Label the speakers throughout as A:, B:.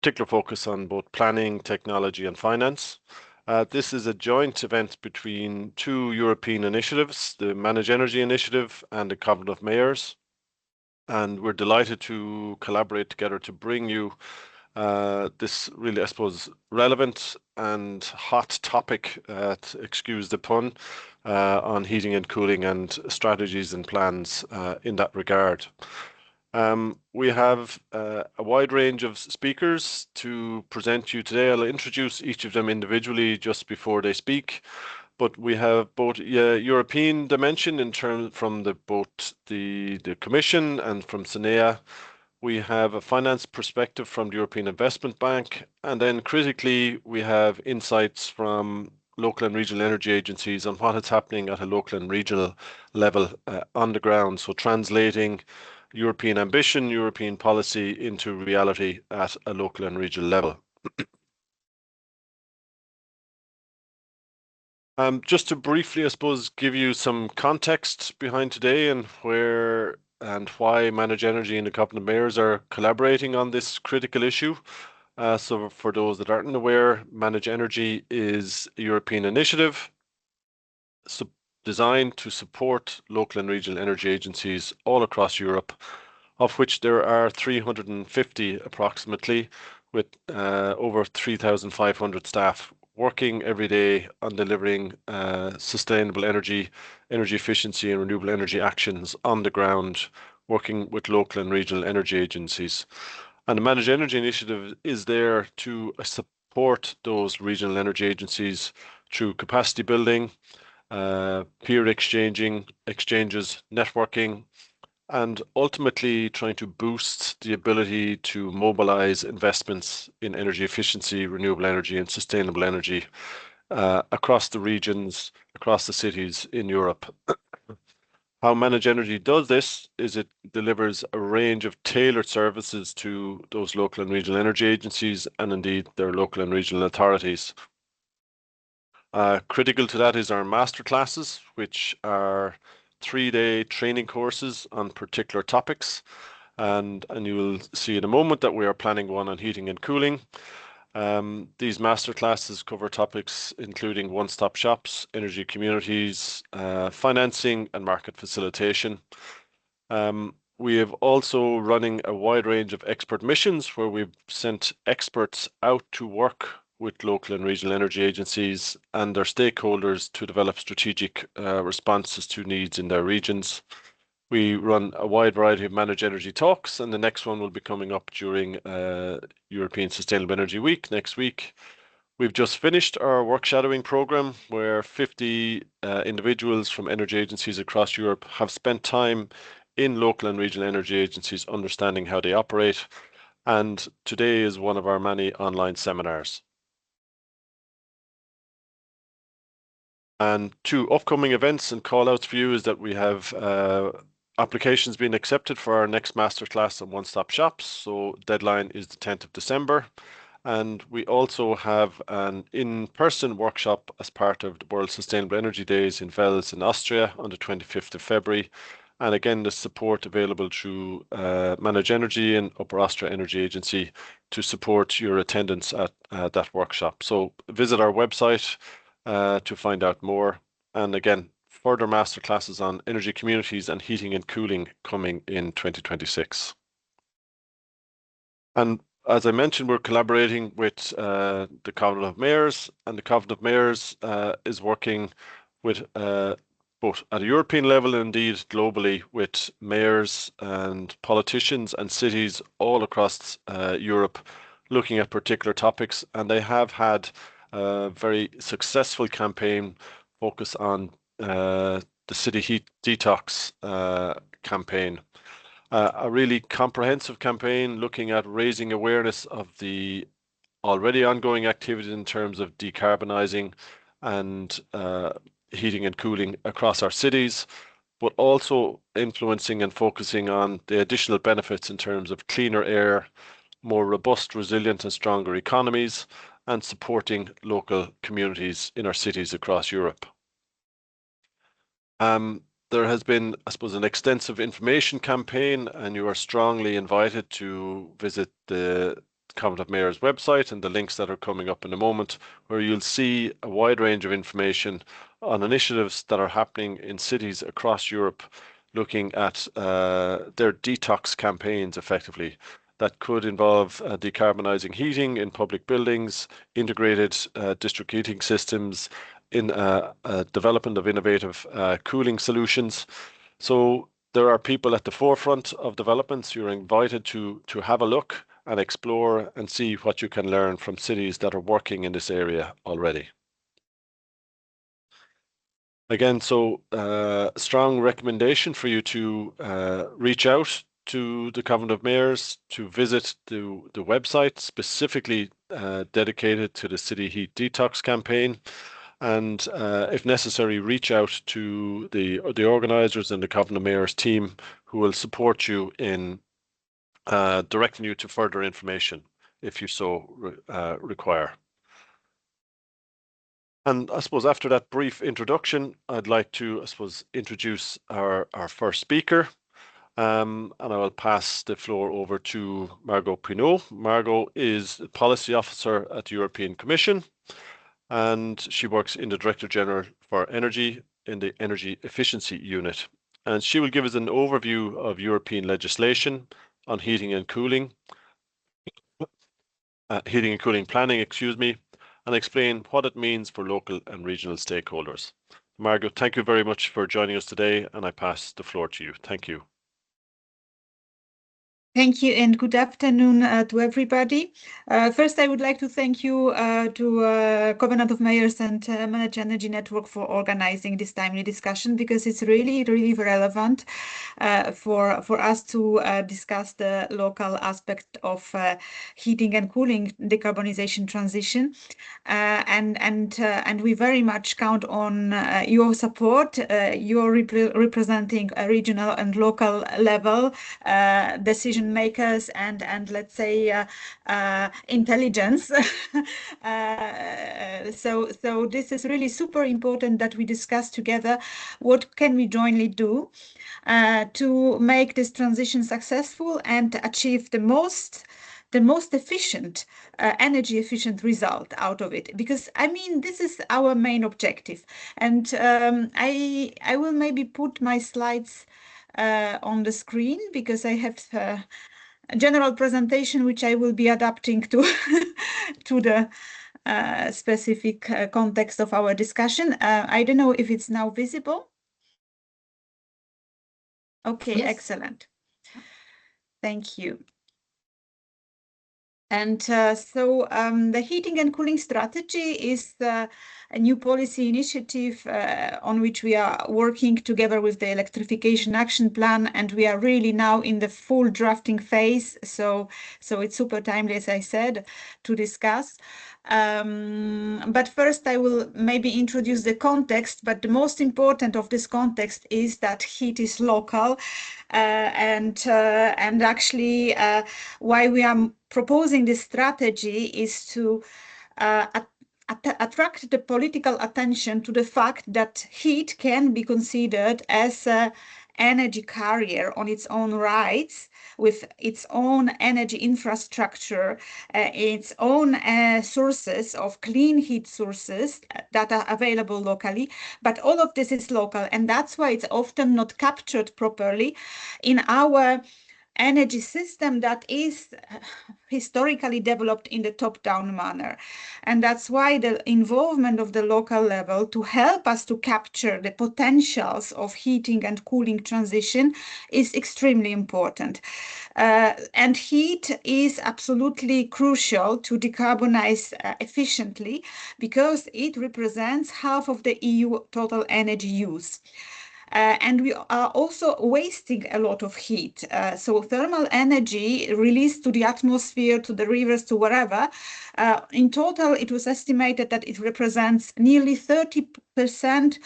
A: particular focus on both planning, technology, and finance. This is a joint event between two European initiatives, the ManagEnergy Initiative and the Covenant of Mayors. And we're delighted to collaborate together to bring you this really, I suppose, relevant and hot topic, excuse the pun, on heating and cooling and strategies and plans in that regard. We have a wide range of speakers to present you today. I'll introduce each of them individually just before they speak, but we have both European dimension in terms from both the Commission and from SENEA. We have a finance perspective from the European Investment Bank, and then critically we have insights from local and regional energy agencies on what is happening at a local and regional level on the ground. So translating European ambition, European policy into reality at a local and regional level. Just to briefly, I suppose, give you some context behind today and where and why ManagEnergy and the Covenant of Mayors are collaborating on this critical issue. So for those that aren't aware, ManagEnergy is a European initiative designed to support local and regional energy agencies all across Europe, of which there are 350 approximately, with over 3,500 staff working every day on delivering sustainable energy efficiency and renewable energy actions on the ground, working with local and regional energy agencies. And the Managed Energy Initiative is there to support those regional energy agencies through capacity building, peer exchanges, networking, and ultimately trying to boost the ability to mobilize investments in energy efficiency, renewable energy, and sustainable energy across the regions, across the cities in Europe. How ManagEnergy does this is it delivers a range of tailored services to those local and regional energy agencies and indeed their local and regional authorities. Critical to that is our master classes, which are 3-day training courses on particular topics. And you will see in a moment that we are planning one on heating and cooling. These master classes cover topics including one-stop shops, energy communities, financing and market facilitation. We have also running a wide range of expert missions where we've sent experts out to work with local and regional energy agencies and their stakeholders to develop strategic responses to needs in their regions. We run a wide variety of managed energy talks, and the next one will be coming up during European Sustainable Energy Week next week. We've just finished our work shadowing program where 50 individuals from energy agencies across Europe have spent time in local and regional energy agencies understanding how they operate. And today is one of our many online seminars. And two upcoming events and call outs for you is that we have applications being accepted for our next masterclass on one-stop shops. So deadline is the 10th of December. And we also have an in-person workshop as part of the World Sustainable Energy Days in Wels in Austria on the 25th of February. And again, the support available through ManagEnergy and Upper Austria Energy Agency to support your attendance at that workshop. So visit our website to find out more. And again, further masterclasses on energy communities and heating and cooling coming in 2026. And as I mentioned, we're collaborating with the Covenant of Mayors, and the Covenant of Mayors is working with both at a European level and indeed globally with mayors and politicians and cities all across Europe looking at particular topics. And they have had a very successful campaign focus on the city heat detox campaign. A really comprehensive campaign looking at raising awareness of the already ongoing activities in terms of decarbonizing and heating and cooling across our cities, but also influencing and focusing on the additional benefits in terms of cleaner air, more robust, resilient and stronger economies, and supporting local communities in our cities across Europe. There has been, I suppose, an extensive information campaign, and you are strongly invited to visit the Covenant of Mayors website and the links that are coming up in a moment, where you'll see a wide range of information on initiatives that are happening in cities across Europe, looking at their detox campaigns effectively. That could involve decarbonising heating in public buildings, integrated district heating systems, in development of innovative cooling solutions. So there are people at the forefront of developments. You're invited to have a look and explore and see what you can learn from cities that are working in this area already. Again, so strong recommendation for you to reach out to the Covenant of Mayors, to visit the website specifically dedicated to the City Heat Detox campaign, and if necessary, reach out to the organisers and the Covenant of Mayors team, who will support you in directing you to further information if you so require. And I suppose after that brief introduction, I'd like to, introduce our first speaker. And I will pass the floor over to Margot Pinault. Margot is the Policy Officer at the European Commission, and she works in the Director General for Energy in the Energy Efficiency Unit. And she will give us an overview of European legislation on heating and cooling planning, and explain what it means for local and regional stakeholders. Margot, thank you very much for joining us today, and I pass the floor to you. Thank you.
B: Thank you, and good afternoon to everybody. First, I would like to thank you to Covenant of Mayors and ManagEnergy Network for organizing this timely discussion, because it's really, really relevant for us to discuss the local aspect of heating and cooling decarbonization transition. And we very much count on your support. You're representing a regional and local level decision makers and let's say intelligence. So this is really super important that we discuss together what can we jointly do to make this transition successful and achieve the most efficient, energy efficient result out of it. Because I mean, this is our main objective. And I will maybe put my slides on the screen, because I have a general presentation which I will be adapting to to the specific context of our discussion. I don't know if it's now visible. Okay, yes. Excellent. Thank you. And so the heating and cooling strategy is a new policy initiative on which we are working together with the Electrification Action Plan, and we are really now in the full drafting phase. So it's super timely, as I said, to discuss. But first I will maybe introduce the context, but the most important of this context is that heat is local, and actually why we are proposing this strategy is to attract the political attention to the fact that heat can be considered as an energy carrier on its own rights, with its own energy infrastructure, its own sources of clean heat sources that are available locally. But all of this is local, and that's why it's often not captured properly in our energy system that is historically developed in the top-down manner. And that's why the involvement of the local level to help us to capture the potentials of heating and cooling transition is extremely important. And heat is absolutely crucial to decarbonize efficiently, because it represents half of the EU total energy use. And we are also wasting a lot of heat. So thermal energy released to the atmosphere, to the rivers, to wherever, in total, it was estimated that it represents nearly 30%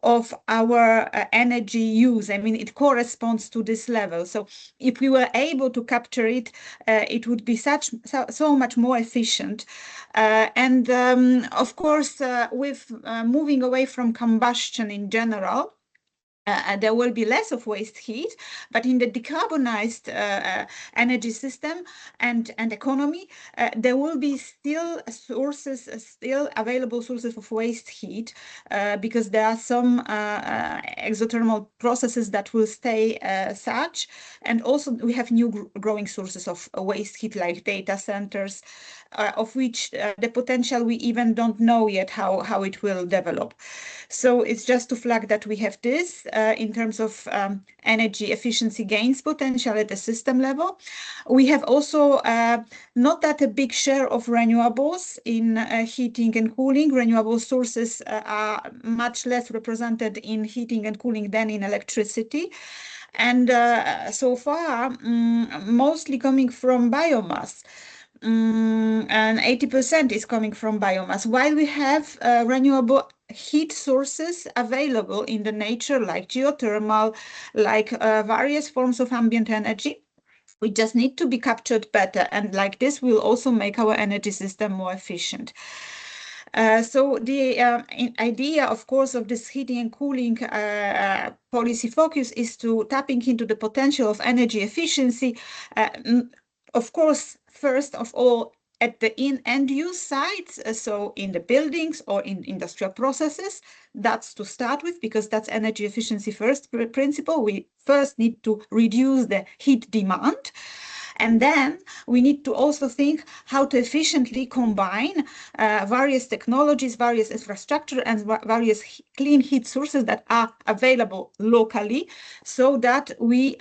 B: of our energy use. I mean, it corresponds to this level. So if we were able to capture it, it would be so much more efficient. And of course, with moving away from combustion in general, there will be less of waste heat, but in the decarbonized energy system and economy, there will be still available sources of waste heat, because there are some exothermal processes that will stay such, and also we have new growing sources of waste heat like data centers, of which the potential we even don't know yet how it will develop. So it's just to flag that we have this in terms of energy efficiency gains potential at the system level. We have also not that a big share of renewables in heating and cooling. Renewable sources are much less represented in heating and cooling than in electricity. And so far, mostly coming from biomass. And 80% is coming from biomass, while we have renewable heat sources available in the nature, like geothermal, like various forms of ambient energy. We just need to be captured better, and like this will also make our energy system more efficient. So the idea, of course, of this heating and cooling policy focus is to tapping into the potential of energy efficiency. Of course, first of all, at the end use sites, so in the buildings or in industrial processes, that's to start with, because that's energy efficiency first principle. We first need to reduce the heat demand. And then we need to also think how to efficiently combine various technologies, various infrastructure, and various clean heat sources that are available locally, so that we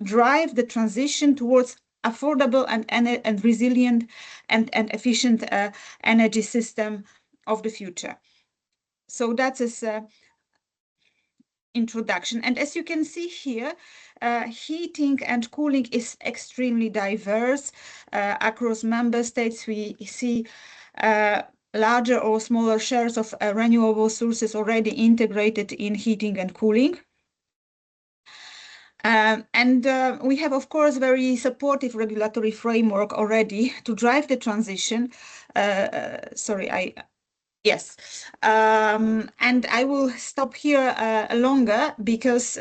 B: drive the transition towards affordable and resilient and efficient energy system of the future. So that's its introduction. And as you can see here, heating and cooling is extremely diverse across member states. We see larger or smaller shares of renewable sources already integrated in heating and cooling. And we have, of course, very supportive regulatory framework already to drive the transition. Yes. And I will stop here longer, because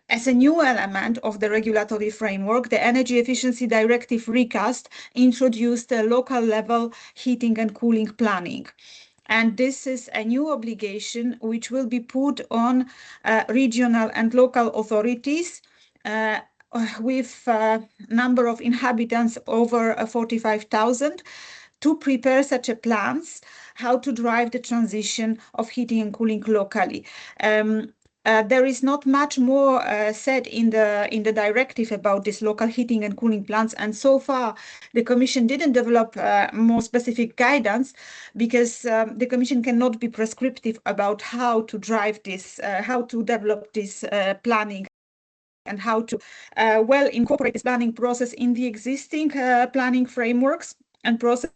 B: as a new element of the regulatory framework, the Energy Efficiency Directive recast introduced a local level heating and cooling planning. And this is a new obligation which will be put on regional and local authorities with a number of inhabitants over 45,000 to prepare such a plans, how to drive the transition of heating and cooling locally. There is not much more said in the directive about this local heating and cooling plans, and so far the Commission didn't develop more specific guidance, because the Commission cannot be prescriptive about how to drive this, how to develop this planning, and how to well incorporate this planning process in the existing planning frameworks and processes.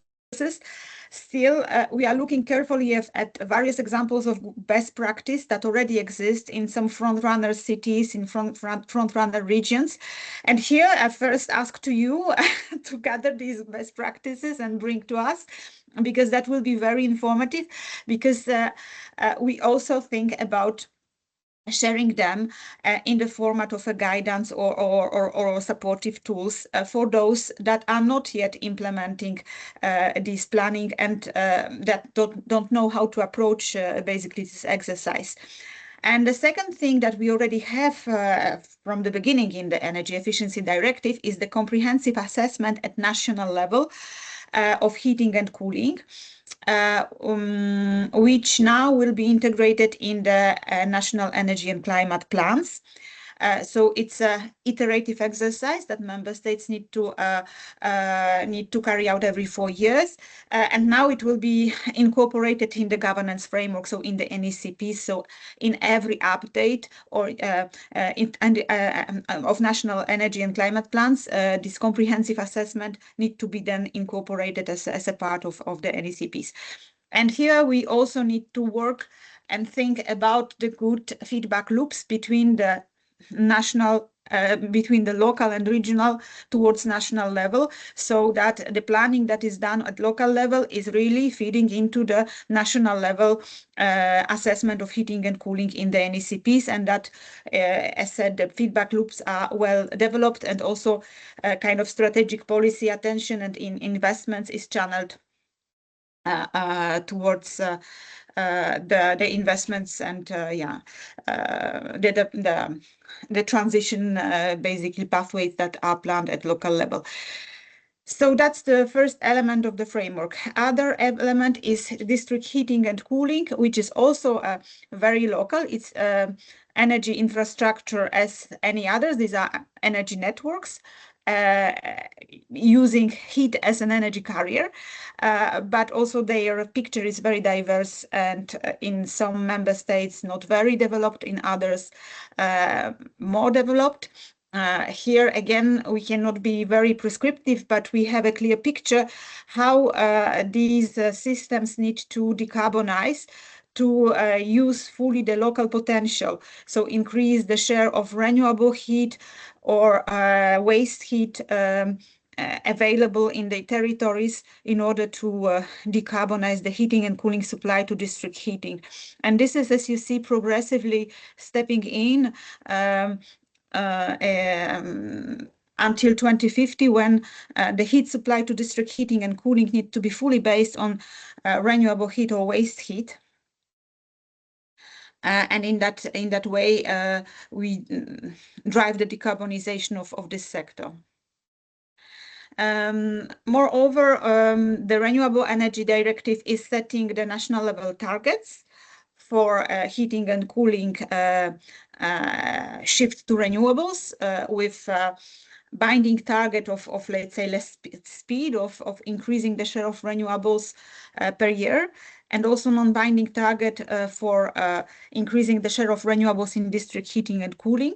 B: Still, we are looking carefully at various examples of best practice that already exist in some front-runner cities, in front-runner regions. And here I first ask to you to gather these best practices and bring to us, because that will be very informative, because we also think about sharing them in the format of a guidance or supportive tools for those that are not yet implementing this planning and that don't know how to approach basically this exercise. And the second thing that we already have from the beginning in the Energy Efficiency Directive is the comprehensive assessment at national level of heating and cooling, which now will be integrated in the national energy and climate plans. So it's an iterative exercise that member states need to carry out every 4 years, and now it will be incorporated in the governance framework, so in the NECP. So in every update or of national energy and climate plans, this comprehensive assessment need to be then incorporated as a part of the NECPs. And here we also need to work and think about the good feedback loops between the national between the local and regional towards national level, so that the planning that is done at local level is really feeding into the national level assessment of heating and cooling in the NECPs, and that, as said, the feedback loops are well developed, and also kind of strategic policy attention and investments is channeled towards the investments and the transition basically pathways that are planned at local level. So that's the first element of the framework. Other element is district heating and cooling, which is also very local. It's energy infrastructure as any others. These are energy networks using heat as an energy carrier, but also their picture is very diverse, and in some member states not very developed, in others more developed. Here again, we cannot be very prescriptive, but we have a clear picture how these systems need to decarbonize to use fully the local potential. So increase the share of renewable heat or waste heat available in the territories in order to decarbonize the heating and cooling supply to district heating. And this is, as you see, progressively stepping in until 2050, when the heat supply to district heating and cooling need to be fully based on renewable heat or waste heat. And in that way, we drive the decarbonization of this sector. Moreover, the Renewable Energy Directive is setting the national level targets for heating and cooling shift to renewables with binding target of let's say less speed of increasing the share of renewables per year, and also non-binding target for increasing the share of renewables in district heating and cooling.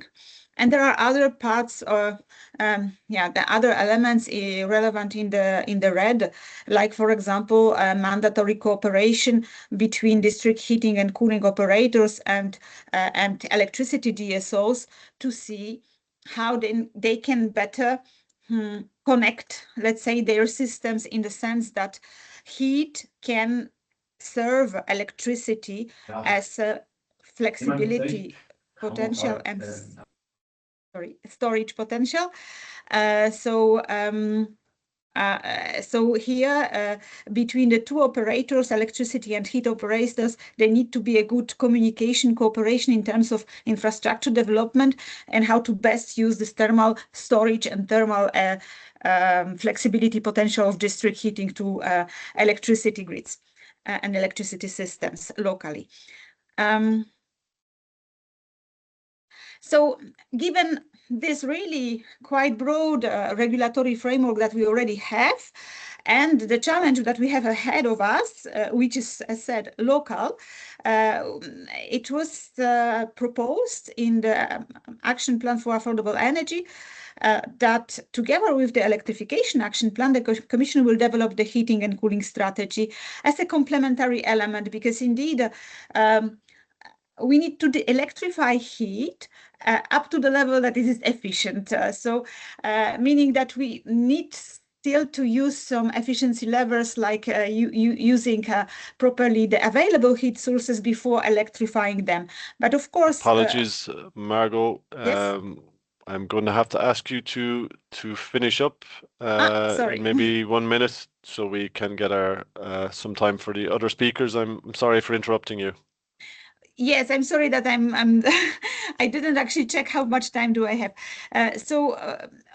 B: And there are other parts, the other elements relevant in the red, like for example, mandatory cooperation between district heating and cooling operators and electricity DSOs to see how they can better connect, let's say, their systems, in the sense that heat can serve electricity as a flexibility potential and storage potential. So here, between the two operators, electricity and heat operators, there need to be a good communication, cooperation in terms of infrastructure development and how to best use this thermal storage and thermal flexibility potential of district heating to electricity grids and electricity systems locally. So given this really quite broad regulatory framework that we already have, and the challenge that we have ahead of us, which is, as said, local, it was proposed in the Action Plan for Affordable Energy that together with the Electrification Action Plan, the Commission will develop the heating and cooling strategy as a complementary element, because indeed, we need to electrify heat up to the level that it is efficient. Meaning that we need still to use some efficiency levers, like using properly the available heat sources before electrifying them. But of course,
A: apologies, Margot.
B: yes?
A: I'm going to have to ask you to finish up
B: Sorry.
A: in maybe 1 minute, so we can get our some time for the other speakers. I'm sorry for interrupting you.
B: Yes, I'm sorry that I didn't actually check how much time do I have.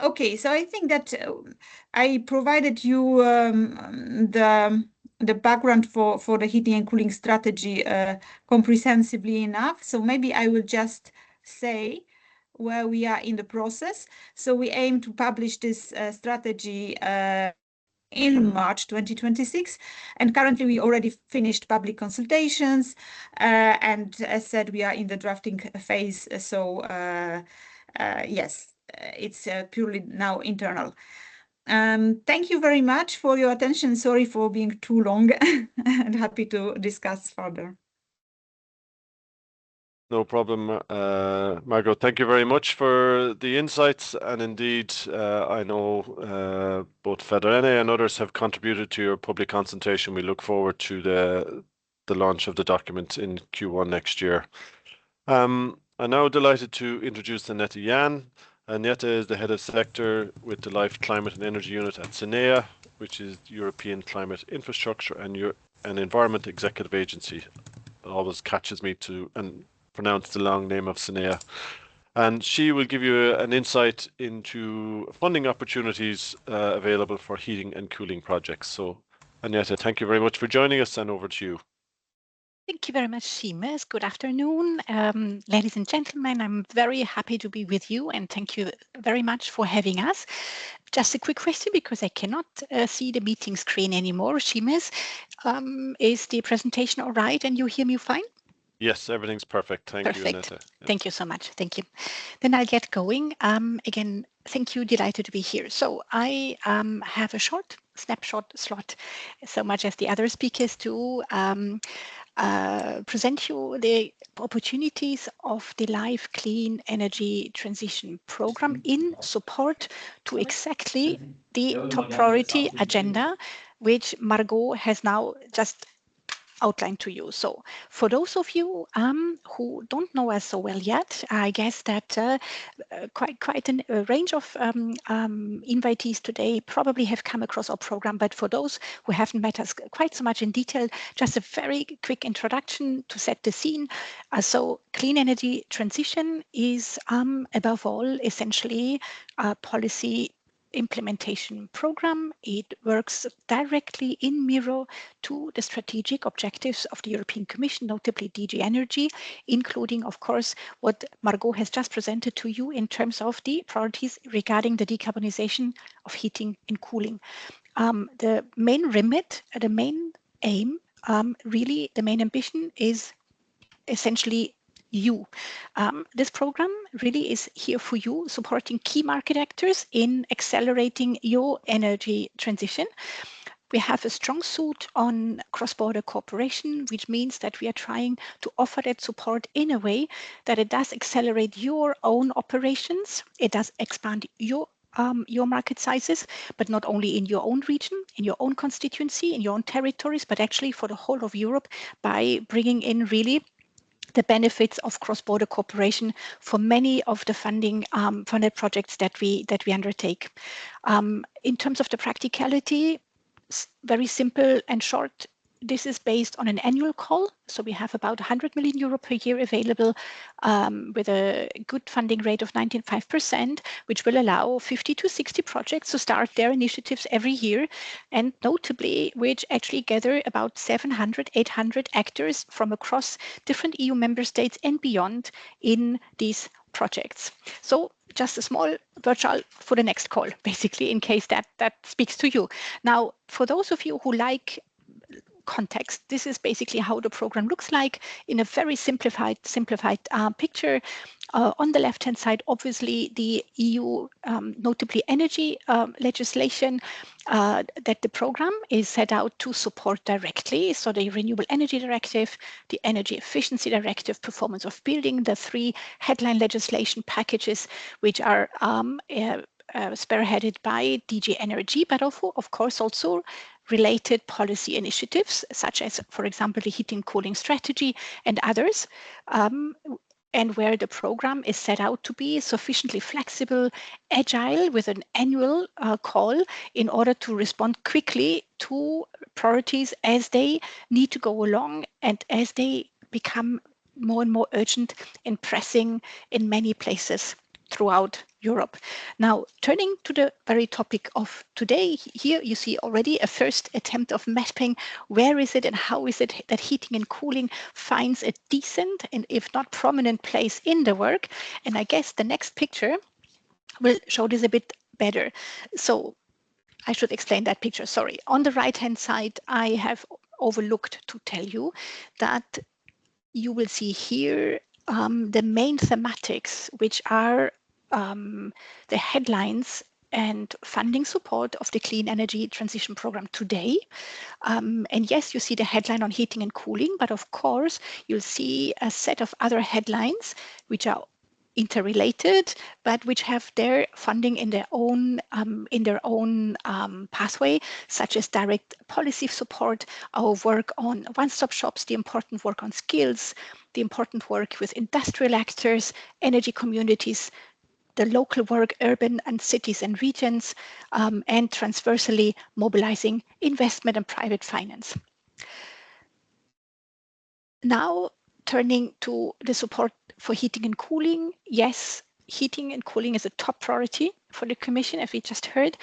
B: Okay, so I think that I provided you the background for the heating and cooling strategy comprehensively enough. So maybe I will just say where we are in the process. So we aim to publish this strategy in March 2026, and currently we already finished public consultations, and as said, we are in the drafting phase. So yes, it's purely now internal. Thank you very much for your attention. Sorry for being too long and happy to discuss further.
A: No problem, Margot. Thank you very much for the insights. And indeed, I know both Federene and others have contributed to your public consultation. We look forward to the launch of the document in Q1 next year. I'm now delighted to introduce Annette Jan. Annette is the head of sector with the Life, Climate and Energy Unit at SENEA, which is European Climate Infrastructure and Environment Executive Agency. It always catches me to pronounce the long name of SENEA. And she will give you an insight into funding opportunities available for heating and cooling projects. So, Annette, thank you very much for joining us, and over to you.
C: Thank you very much, Seamus. Good afternoon, ladies and gentlemen. I'm very happy to be with you, and thank you very much for having us. Just a quick question, because I cannot see the meeting screen anymore. Seamus, is the presentation all right, and you hear me fine?
A: Yes, everything's perfect. Thank you, Annette. Yeah.
C: Thank you so much. Thank you. Then I'll get going. Again, thank you. Delighted to be here. So I have a short snapshot slot, so much as the other speakers do. Present you the opportunities of the Life Clean Energy Transition Program in support to exactly the top priority agenda, which Margot has now just outlined to you. So for those of you who don't know us so well yet, I guess that quite a range of invitees today probably have come across our program, but for those who haven't met us quite so much in detail, just a very quick introduction to set the scene. So clean energy transition is above all essentially a policy implementation program. It works directly in mirror to the strategic objectives of the European Commission, notably DG Energy, including, of course, what Margot has just presented to you in terms of the priorities regarding the decarbonization of heating and cooling. The main remit, the main aim, really the main ambition is essentially you. This program really is here for you, supporting key market actors in accelerating your energy transition. We have a strong suit on cross-border cooperation, which means that we are trying to offer that support in a way that it does accelerate your own operations. It does expand your market sizes, but not only in your own region, in your own constituency, in your own territories, but actually for the whole of Europe by bringing in really the benefits of cross-border cooperation for many of the funded projects that we undertake. In terms of the practicality, very simple and short. This is based on an annual call. So we have about 100 million euro per year available with a good funding rate of 95%, which will allow 50 to 60 projects to start their initiatives every year. And notably, which actually gather about 700, 800 actors from across different EU member states and beyond in these projects. So just a small virtual for the next call, basically, in case that speaks to you. Now, for those of you who like context, this is basically how the program looks like in a very simplified picture. On the left-hand side, obviously, the EU, notably energy legislation that the program is set out to support directly. So the Renewable Energy Directive, the Energy Efficiency Directive, Performance of Building, the three headline legislation packages, which are spearheaded by DG Energy, but of course also related policy initiatives, such as, for example, the heating cooling strategy and others, and where the program is set out to be sufficiently flexible, agile, with an annual call in order to respond quickly to priorities as they need to go along and as they become more and more urgent and pressing in many places throughout Europe. Now, turning to the very topic of today, here you see already a first attempt of mapping where is it and how is it that heating and cooling finds a decent and if not prominent place in the work. And I guess the next picture will show this a bit better. So I should explain that picture, sorry. On the right-hand side, I have overlooked to tell you that you will see here the main thematics, which are the headlines and funding support of the clean energy transition program today. And yes, you see the headline on heating and cooling, but of course, you'll see a set of other headlines which are interrelated, but which have their funding in their own pathway, such as direct policy support, our work on one-stop shops, the important work on skills, the important work with industrial actors, energy communities, the local work, urban and cities and regions, and transversally mobilizing investment and private finance. Now, turning to the support for heating and cooling, yes, heating and cooling is a top priority for the Commission, as we just heard.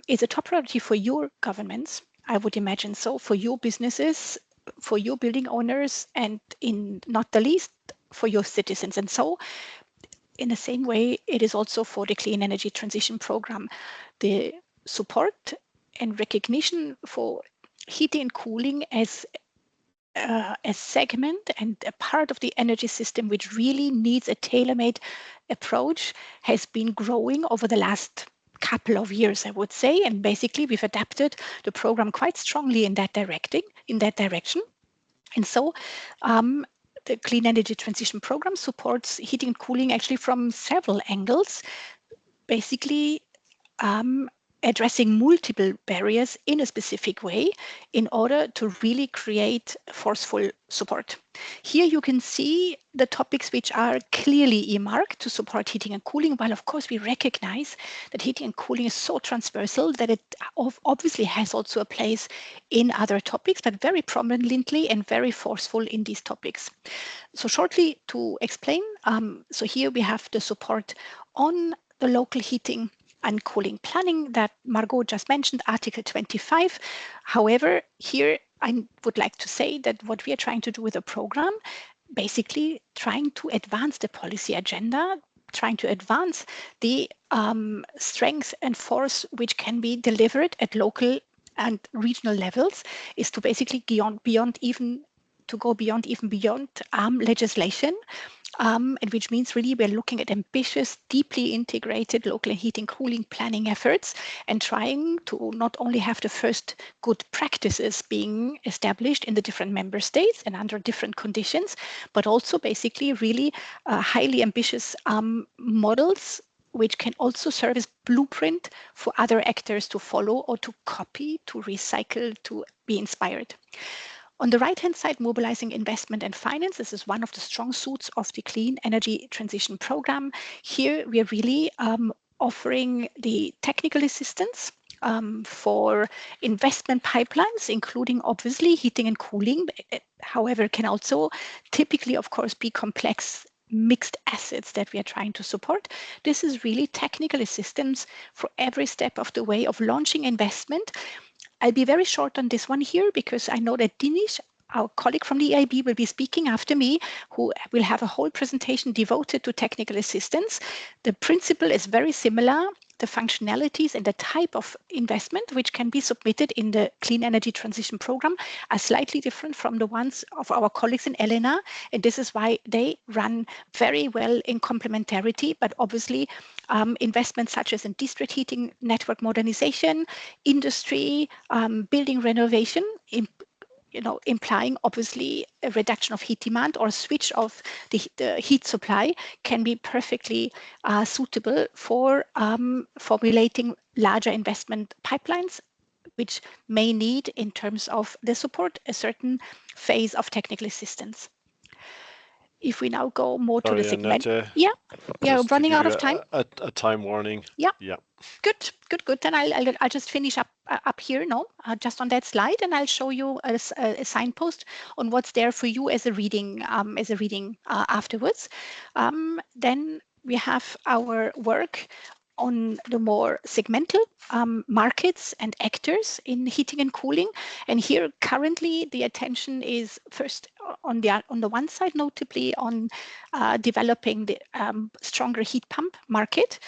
C: It's a top priority for your governments, I would imagine so, for your businesses, for your building owners, and in not the least, for your citizens. And so, in the same way, it is also for the Clean Energy Transition Program. The support and recognition for heating and cooling as a segment and a part of the energy system which really needs a tailor-made approach has been growing over the last couple of years, I would say. And basically, we've adapted the program quite strongly in that direction. And so the Clean Energy Transition Program supports heating and cooling actually from several angles, basically addressing multiple barriers in a specific way in order to really create forceful support. Here you can see the topics which are clearly earmarked to support heating and cooling, while of course we recognize that heating and cooling is so transversal that it obviously has also a place in other topics, but very prominently and very forceful in these topics. So shortly to explain, so here we have the support on the local heating and cooling planning that Margot just mentioned, Article 25. However, here I would like to say that what we are trying to do with the program, basically trying to advance the policy agenda, trying to advance the strength and force which can be delivered at local and regional levels, is to basically go beyond even legislation. And which means really we're looking at ambitious, deeply integrated local heating cooling planning efforts and trying to not only have the first good practices being established in the different member states and under different conditions, but also basically really highly ambitious models which can also serve as blueprint for other actors to follow or to copy, to recycle, to be inspired. On the right-hand side, mobilizing investment and finance. This is one of the strong suits of the Clean Energy Transition Program. Here, we are really offering the technical assistance for investment pipelines, including obviously heating and cooling. However, can also typically, of course, be complex mixed assets that we are trying to support. This is really technical assistance for every step of the way of launching investment. I'll be very short on this one here because I know that Dinesh, our colleague from the EIB, will be speaking after me, who will have a whole presentation devoted to technical assistance. The principle is very similar. The functionalities and the type of investment which can be submitted in the Clean Energy Transition Program are slightly different from the ones of our colleagues in ELENA, and this is why they run very well in complementarity, but obviously investments such as in district heating, network modernization, industry, building renovation, implying obviously a reduction of heat demand or a switch of the heat supply, can be perfectly suitable for formulating larger investment pipelines, which may need, in terms of the support, a certain phase of technical assistance. If we now go more to the segment. Yeah, running out of time.
A: A time warning.
C: Yeah. Good. Then I'll just finish up here, just on that slide, and I'll show you a signpost on what's there for you as a reading afterwards. Then we have our work on the more segmental markets and actors in heating and cooling. And here currently the attention is first on the one side, notably on developing the stronger heat pump market,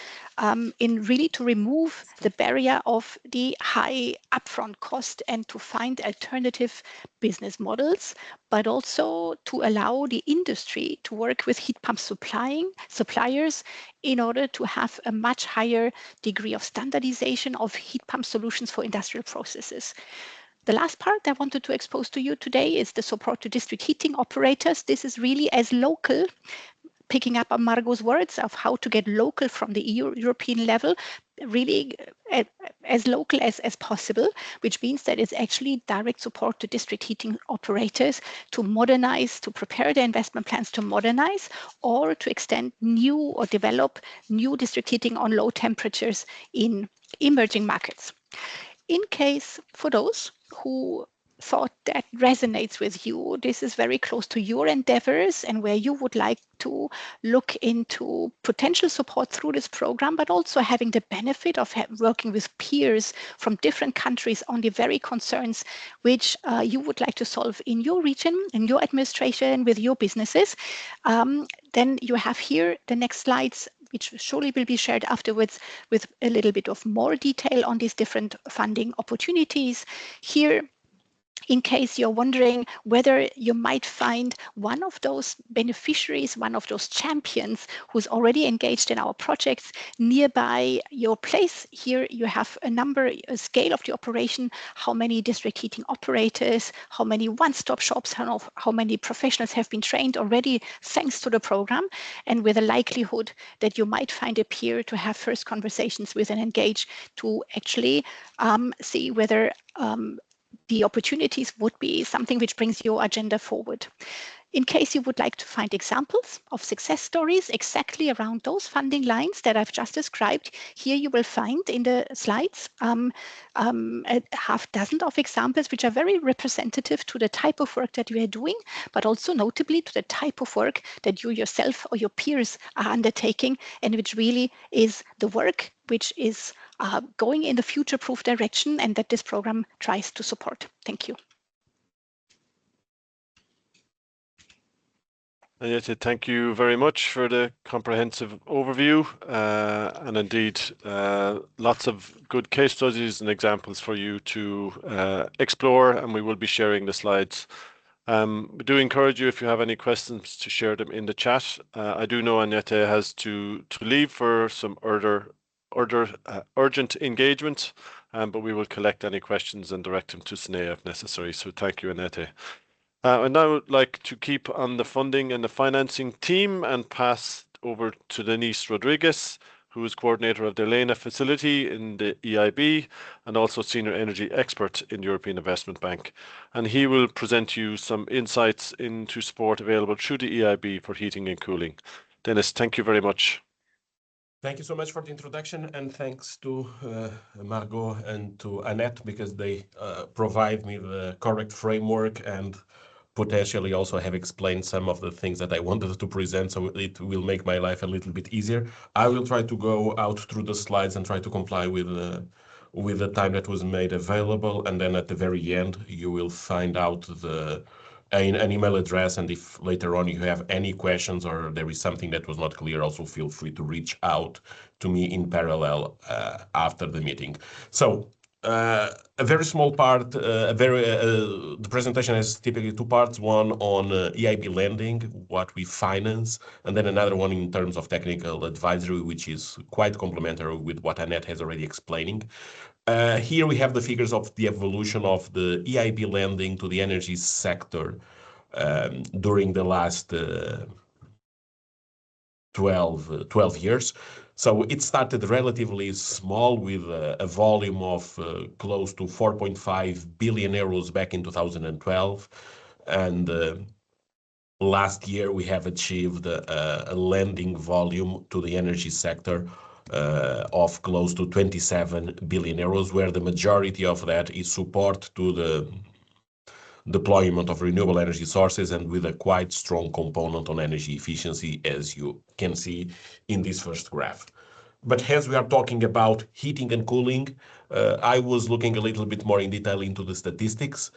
C: in really to remove the barrier of the high upfront cost and to find alternative business models, but also to allow the industry to work with heat pump suppliers in order to have a much higher degree of standardization of heat pump solutions for industrial processes. The last part I wanted to expose to you today is the support to district heating operators. This is really as local, picking up on Margot's words of how to get local from the European level, really as local as possible, which means that it's actually direct support to district heating operators to modernize, to prepare their investment plans to modernize, or to extend new or develop new district heating on low temperatures in emerging markets. In case for those who thought that resonates with you, this is very close to your endeavors and where you would like to look into potential support through this program, but also having the benefit of working with peers from different countries on the very concerns which you would like to solve in your region, in your administration, with your businesses, then you have here the next slides, which surely will be shared afterwards with a little bit of more detail on these different funding opportunities. Here, in case you're wondering whether you might find one of those beneficiaries, one of those champions who's already engaged in our projects nearby your place. Here you have a scale of the operation, how many district heating operators, how many one-stop shops, how many professionals have been trained already thanks to the program, and with a likelihood that you might find a peer to have first conversations with and engage to actually see whether the opportunities would be something which brings your agenda forward. In case you would like to find examples of success stories exactly around those funding lines that I've just described, here you will find in the slides a half dozen of examples which are very representative to the type of work that you are doing, but also notably to the type of work that you yourself or your peers are undertaking, and which really is the work which is going in the future-proof direction and that this program tries to support. Thank you.
A: Annette, thank you very much for the comprehensive overview, and indeed lots of good case studies and examples for you to explore, and we will be sharing the slides. We do encourage you, if you have any questions, to share them in the chat. I do know Annette has to leave for some urgent engagement, but we will collect any questions and direct them to Sinead if necessary. So thank you, Annette. And now I would like to keep on the funding and the financing team and pass over to Denise Rodriguez, who is coordinator of the Elena facility in the EIB and also senior energy expert in the European Investment Bank. And he will present you some insights into support available through the EIB for heating and cooling. Dennis, thank you very much.
D: Thank you so much for the introduction, and thanks to Margot and to Annette, because they provide me the correct framework and potentially also have explained some of the things that I wanted to present, so it will make my life a little bit easier. I will try to go out through the slides and try to comply with the time that was made available, and then at the very end you will find out an email address, and if later on you have any questions or there is something that was not clear, also feel free to reach out to me in parallel after the meeting. So a very small part, the presentation has typically two parts, one on EIB lending, what we finance, and then another one in terms of technical advisory, which is quite complementary with what Annette has already explaining. Here we have the figures of the evolution of the EIB lending to the energy sector during the last 12 years. So it started relatively small with a volume of close to 4.5 billion euros back in 2012. And last year we have achieved a lending volume to the energy sector of close to 27 billion euros, where the majority of that is support to the deployment of renewable energy sources and with a quite strong component on energy efficiency, as you can see in this first graph. But as we are talking about heating and cooling, I was looking a little bit more in detail into the statistics.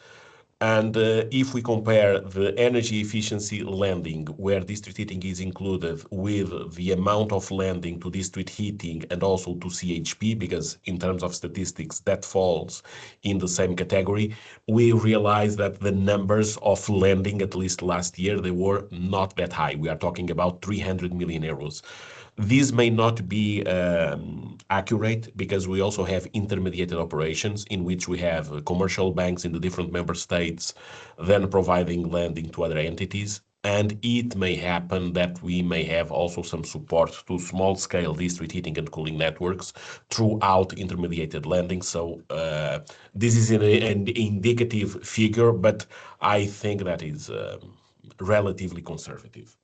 D: And if we compare the energy efficiency lending, where district heating is included, with the amount of lending to district heating and also to CHP, because in terms of statistics, that falls in the same category, we realize that the numbers of lending, at least last year, they were not that high. We are talking about 300 million euros. These may not be accurate because we also have intermediated operations in which we have commercial banks in the different member states then providing lending to other entities. And it may happen that we may have also some support to small-scale district heating and cooling networks throughout intermediated lending. So this is an indicative figure, but I think that is relatively conservative.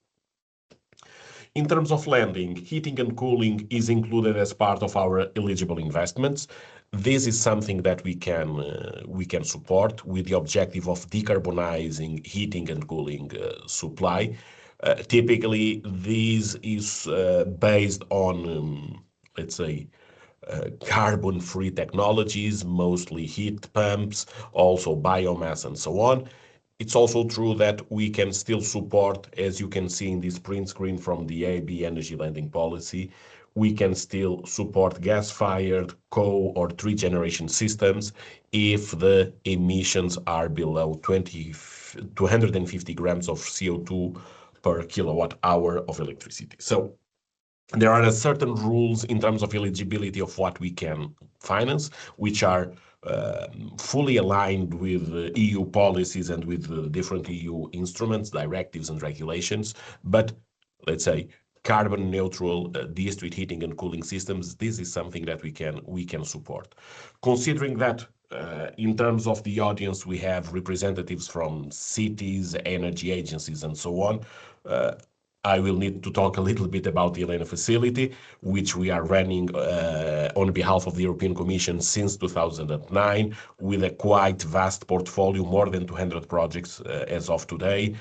D: In terms of lending, heating and cooling is included as part of our eligible investments. This is something that we can support with the objective of decarbonizing heating and cooling supply. Typically, this is based on, let's say, carbon-free technologies, mostly heat pumps, also biomass, and so on. It's also true that we can still support, as you can see in this print screen from the AB energy lending policy, we can still support gas-fired, or three-generation systems if the emissions are below 250 grams of CO2 per kilowatt hour of electricity. So there are certain rules in terms of eligibility of what we can finance, which are fully aligned with EU policies and with different EU instruments, directives, and regulations. But let's say carbon neutral district heating and cooling systems, this is something that we can support. Considering that in terms of the audience, we have representatives from cities, energy agencies, and so on. I will need to talk a little bit about the ELENA facility, which we are running on behalf of the European Commission since 2009, with a quite vast portfolio, more than 200 projects as of today,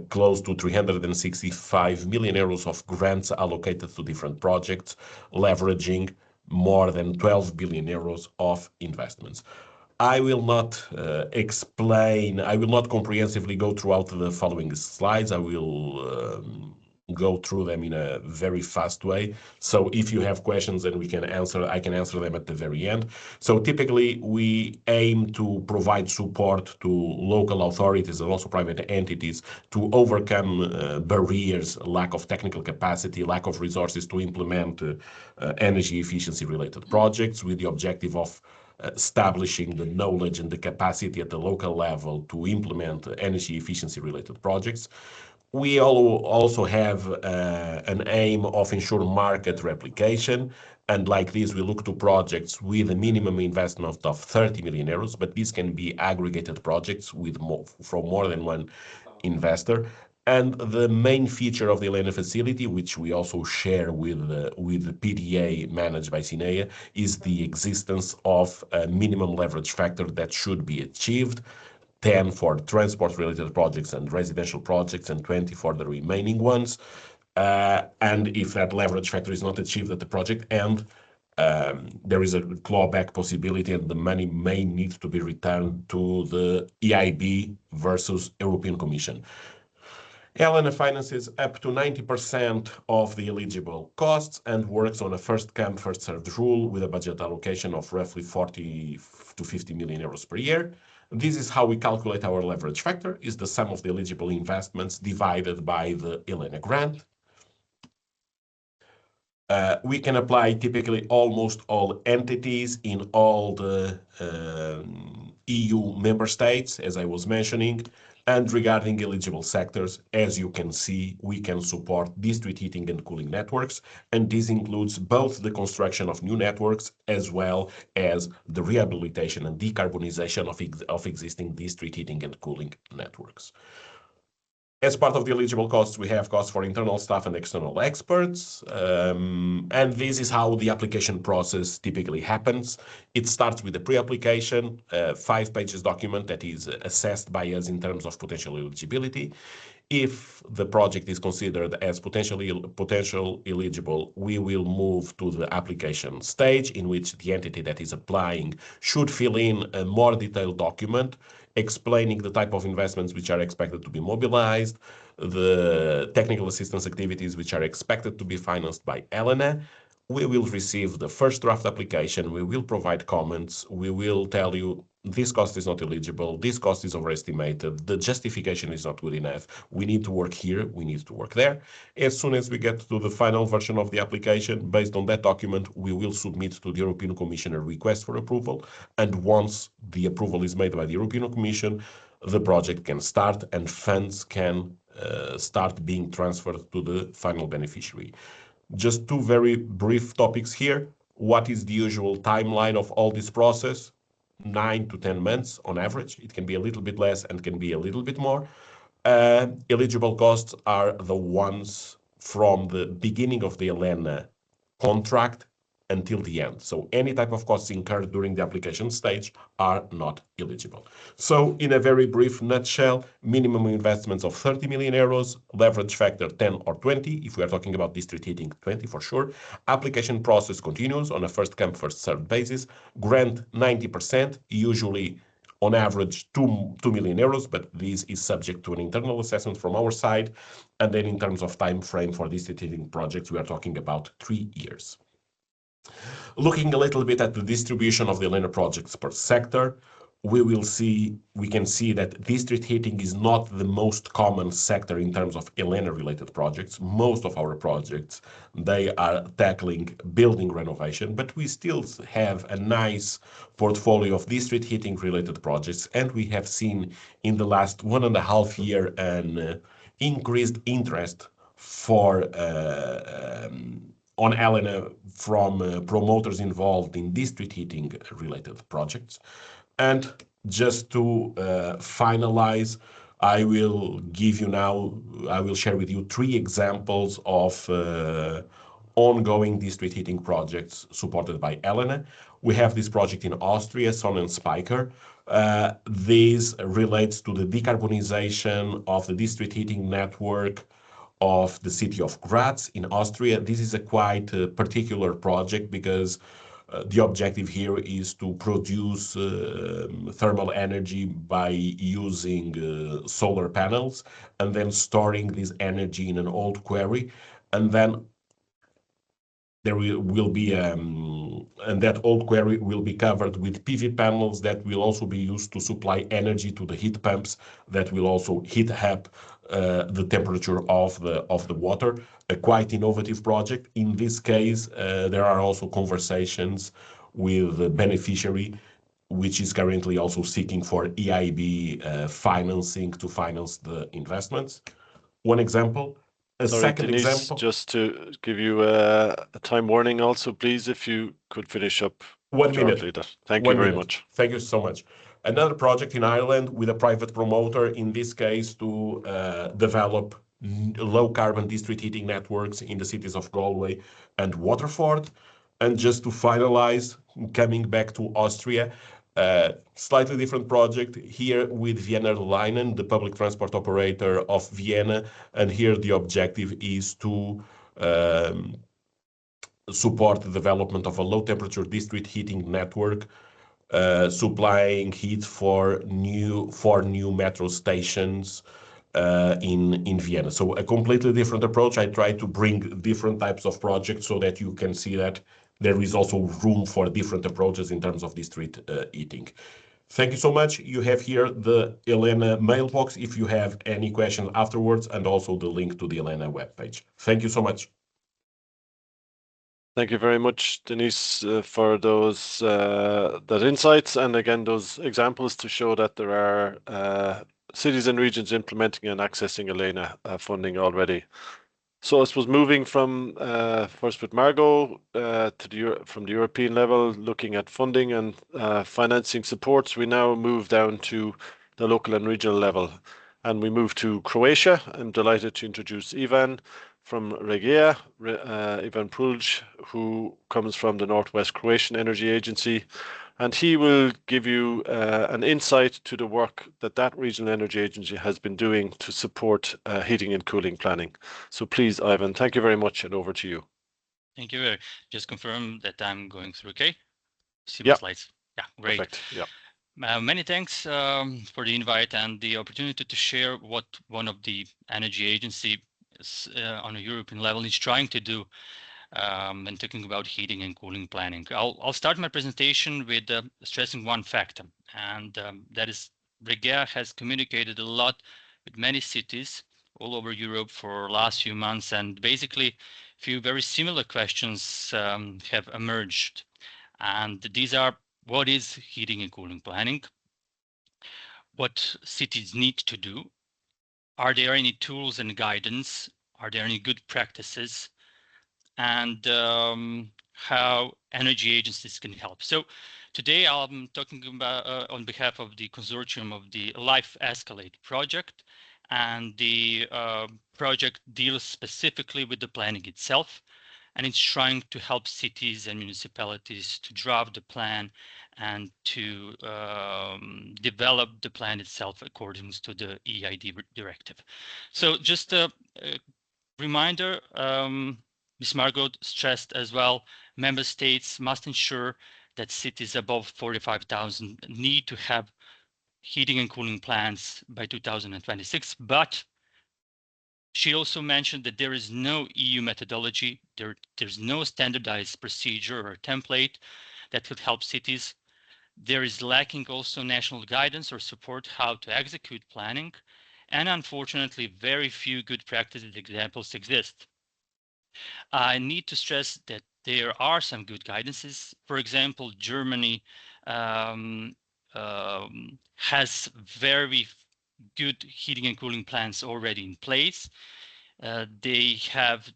D: close to 365 million euros of grants allocated to different projects, leveraging more than 12 billion euros of investments. I will not I will not comprehensively go throughout the following slides. I will go through them in a very fast way. So if you have questions, then I can answer them at the very end. So typically we aim to provide support to local authorities and also private entities to overcome barriers, lack of technical capacity, lack of resources to implement energy efficiency related projects, with the objective of establishing the knowledge and the capacity at the local level to implement energy efficiency related projects. We also have an aim of ensuring market replication, and like this we look to projects with a minimum investment of 30 million euros, but these can be aggregated projects with from more than one investor. And the main feature of the ELENA facility, which we also share with the PDA managed by CINEA, is the existence of a minimum leverage factor that should be achieved, 10 for transport-related projects and residential projects, and 20 for the remaining ones. And if that leverage factor is not achieved at the project end, there is a clawback possibility, and the money may need to be returned to the EIB versus European Commission. ELENA finances up to 90% of the eligible costs and works on a first-come, first-served rule with a budget allocation of roughly 40 to 50 million euros per year. This is how we calculate our leverage factor, is the sum of the eligible investments divided by the ELENA grant. We can apply typically almost all entities in all the EU member states, as I was mentioning. And regarding eligible sectors, as you can see, we can support district heating and cooling networks, and this includes both the construction of new networks as well as the rehabilitation and decarbonization of existing district heating and cooling networks. As part of the eligible costs, we have costs for internal staff and external experts. And this is how the application process typically happens. It starts with the pre-application, 5 pages document that is assessed by us in terms of potential eligibility. If the project is considered as potential eligible, we will move to the application stage, in which the entity that is applying should fill in a more detailed document, explaining the type of investments which are expected to be mobilized, the technical assistance activities which are expected to be financed by Elena. We will receive the first draft application, we will provide comments, we will tell you this cost is not eligible, this cost is overestimated, the justification is not good enough, we need to work here, we need to work there. As soon as we get to the final version of the application, based on that document, we will submit to the European Commission a request for approval, and once the approval is made by the European Commission, the project can start and funds can start being transferred to the final beneficiary. Just two very brief topics here. What is the usual timeline of all this process? 9 to 10 months on average. It can be a little bit less and can be a little bit more. Eligible costs are the ones from the beginning of the ELENA contract until the end. So any type of costs incurred during the application stage are not eligible. So in a very brief nutshell, minimum investments of 30 million euros, leverage factor 10 or 20, if we are talking about district heating, 20 for sure. Application process continues on a first come, first served basis. Grant 90%, usually on average 2 million euros, but this is subject to an internal assessment from our side. And then in terms of time frame for district heating projects, we are talking about 3 years. Looking a little bit at the distribution of the ELENA projects per sector, we can see that district heating is not the most common sector in terms of ELENA related projects. Most of our projects, they are tackling building renovation, but we still have a nice portfolio of district heating related projects, and we have seen in the last 1.5 years an increased interest for on ELENA from promoters involved in district heating related projects. And just to finalize, I will share with you 3 examples of ongoing district heating projects supported by ELENA. We have this project in Austria, Sonnenspeicher. This relates to the decarbonization of the district heating network of the city of Graz in Austria. This is a quite particular project because the objective here is to produce thermal energy by using solar panels and then storing this energy in an old quarry, and then there will be and that old quarry will be covered with PV panels that will also be used to supply energy to the heat pumps that will also heat up the temperature of the water. A quite innovative project. In this case, there are also conversations with the beneficiary, which is currently also seeking for EIB financing to finance the investments. One example.
A: Sorry, Denise, just to give you a time warning also, please, if you could finish up
D: 1
A: shortly.
D: minute.
A: Thank you very much.
D: Thank you so much. Another project in Ireland with a private promoter, in this case to develop low carbon district heating networks in the cities of Galway and Waterford. And just to finalize, coming back to Austria, slightly different project here with Vienna Linen, the public transport operator of Vienna. And here the objective is to support the development of a low temperature district heating network, supplying heat for new metro stations in Vienna. So a completely different approach. I try to bring different types of projects so that you can see that there is also room for different approaches in terms of district heating. Thank you so much. You have here the ELENA mailbox if you have any questions afterwards, and also the link to the ELENA webpage. Thank you so much.
A: Thank you very much, Denise, for those that insights, and again those examples to show that there are cities and regions implementing and accessing ELENA funding already. So I suppose moving from first with Margot from the European level, looking at funding and financing supports, we now move down to the local and regional level, and we move to Croatia. I'm delighted to introduce Ivan from Regea, Ivan Prulj, who comes from the Northwest Croatian Energy Agency, and he will give you an insight to the work that regional energy agency has been doing to support heating and cooling planning. So please, Ivan, thank you very much, and over to you.
E: Thank you. Just confirm that I'm going through okay? See my slides? Yeah, great.
A: Perfect. Yeah.
E: Many thanks for the invite and the opportunity to share what one of the energy agencies on a European level is trying to do when talking about heating and cooling planning. I'll start my presentation with stressing one factor, and that is Regia has communicated a lot with many cities all over Europe for last few months, and basically a few very similar questions have emerged. And these are: what is heating and cooling planning? What cities need to do? Are there any tools and guidance? Are there any good practices? And how energy agencies can help. So today I'm talking about on behalf of the consortium of the Life Escalate project, and the project deals specifically with the planning itself, and it's trying to help cities and municipalities to draft the plan and to develop the plan itself according to the EID directive. So just a reminder, Ms. Margot stressed as well, member states must ensure that cities above 45,000 need to have heating and cooling plans by 2026, but she also mentioned that there is no EU methodology, there's no standardized procedure or template that could help cities. There is lacking also national guidance or support how to execute planning, and unfortunately, very few good practice examples exist. I need to stress that there are some good guidances. For example, Germany has very good heating and cooling plans already in place. They have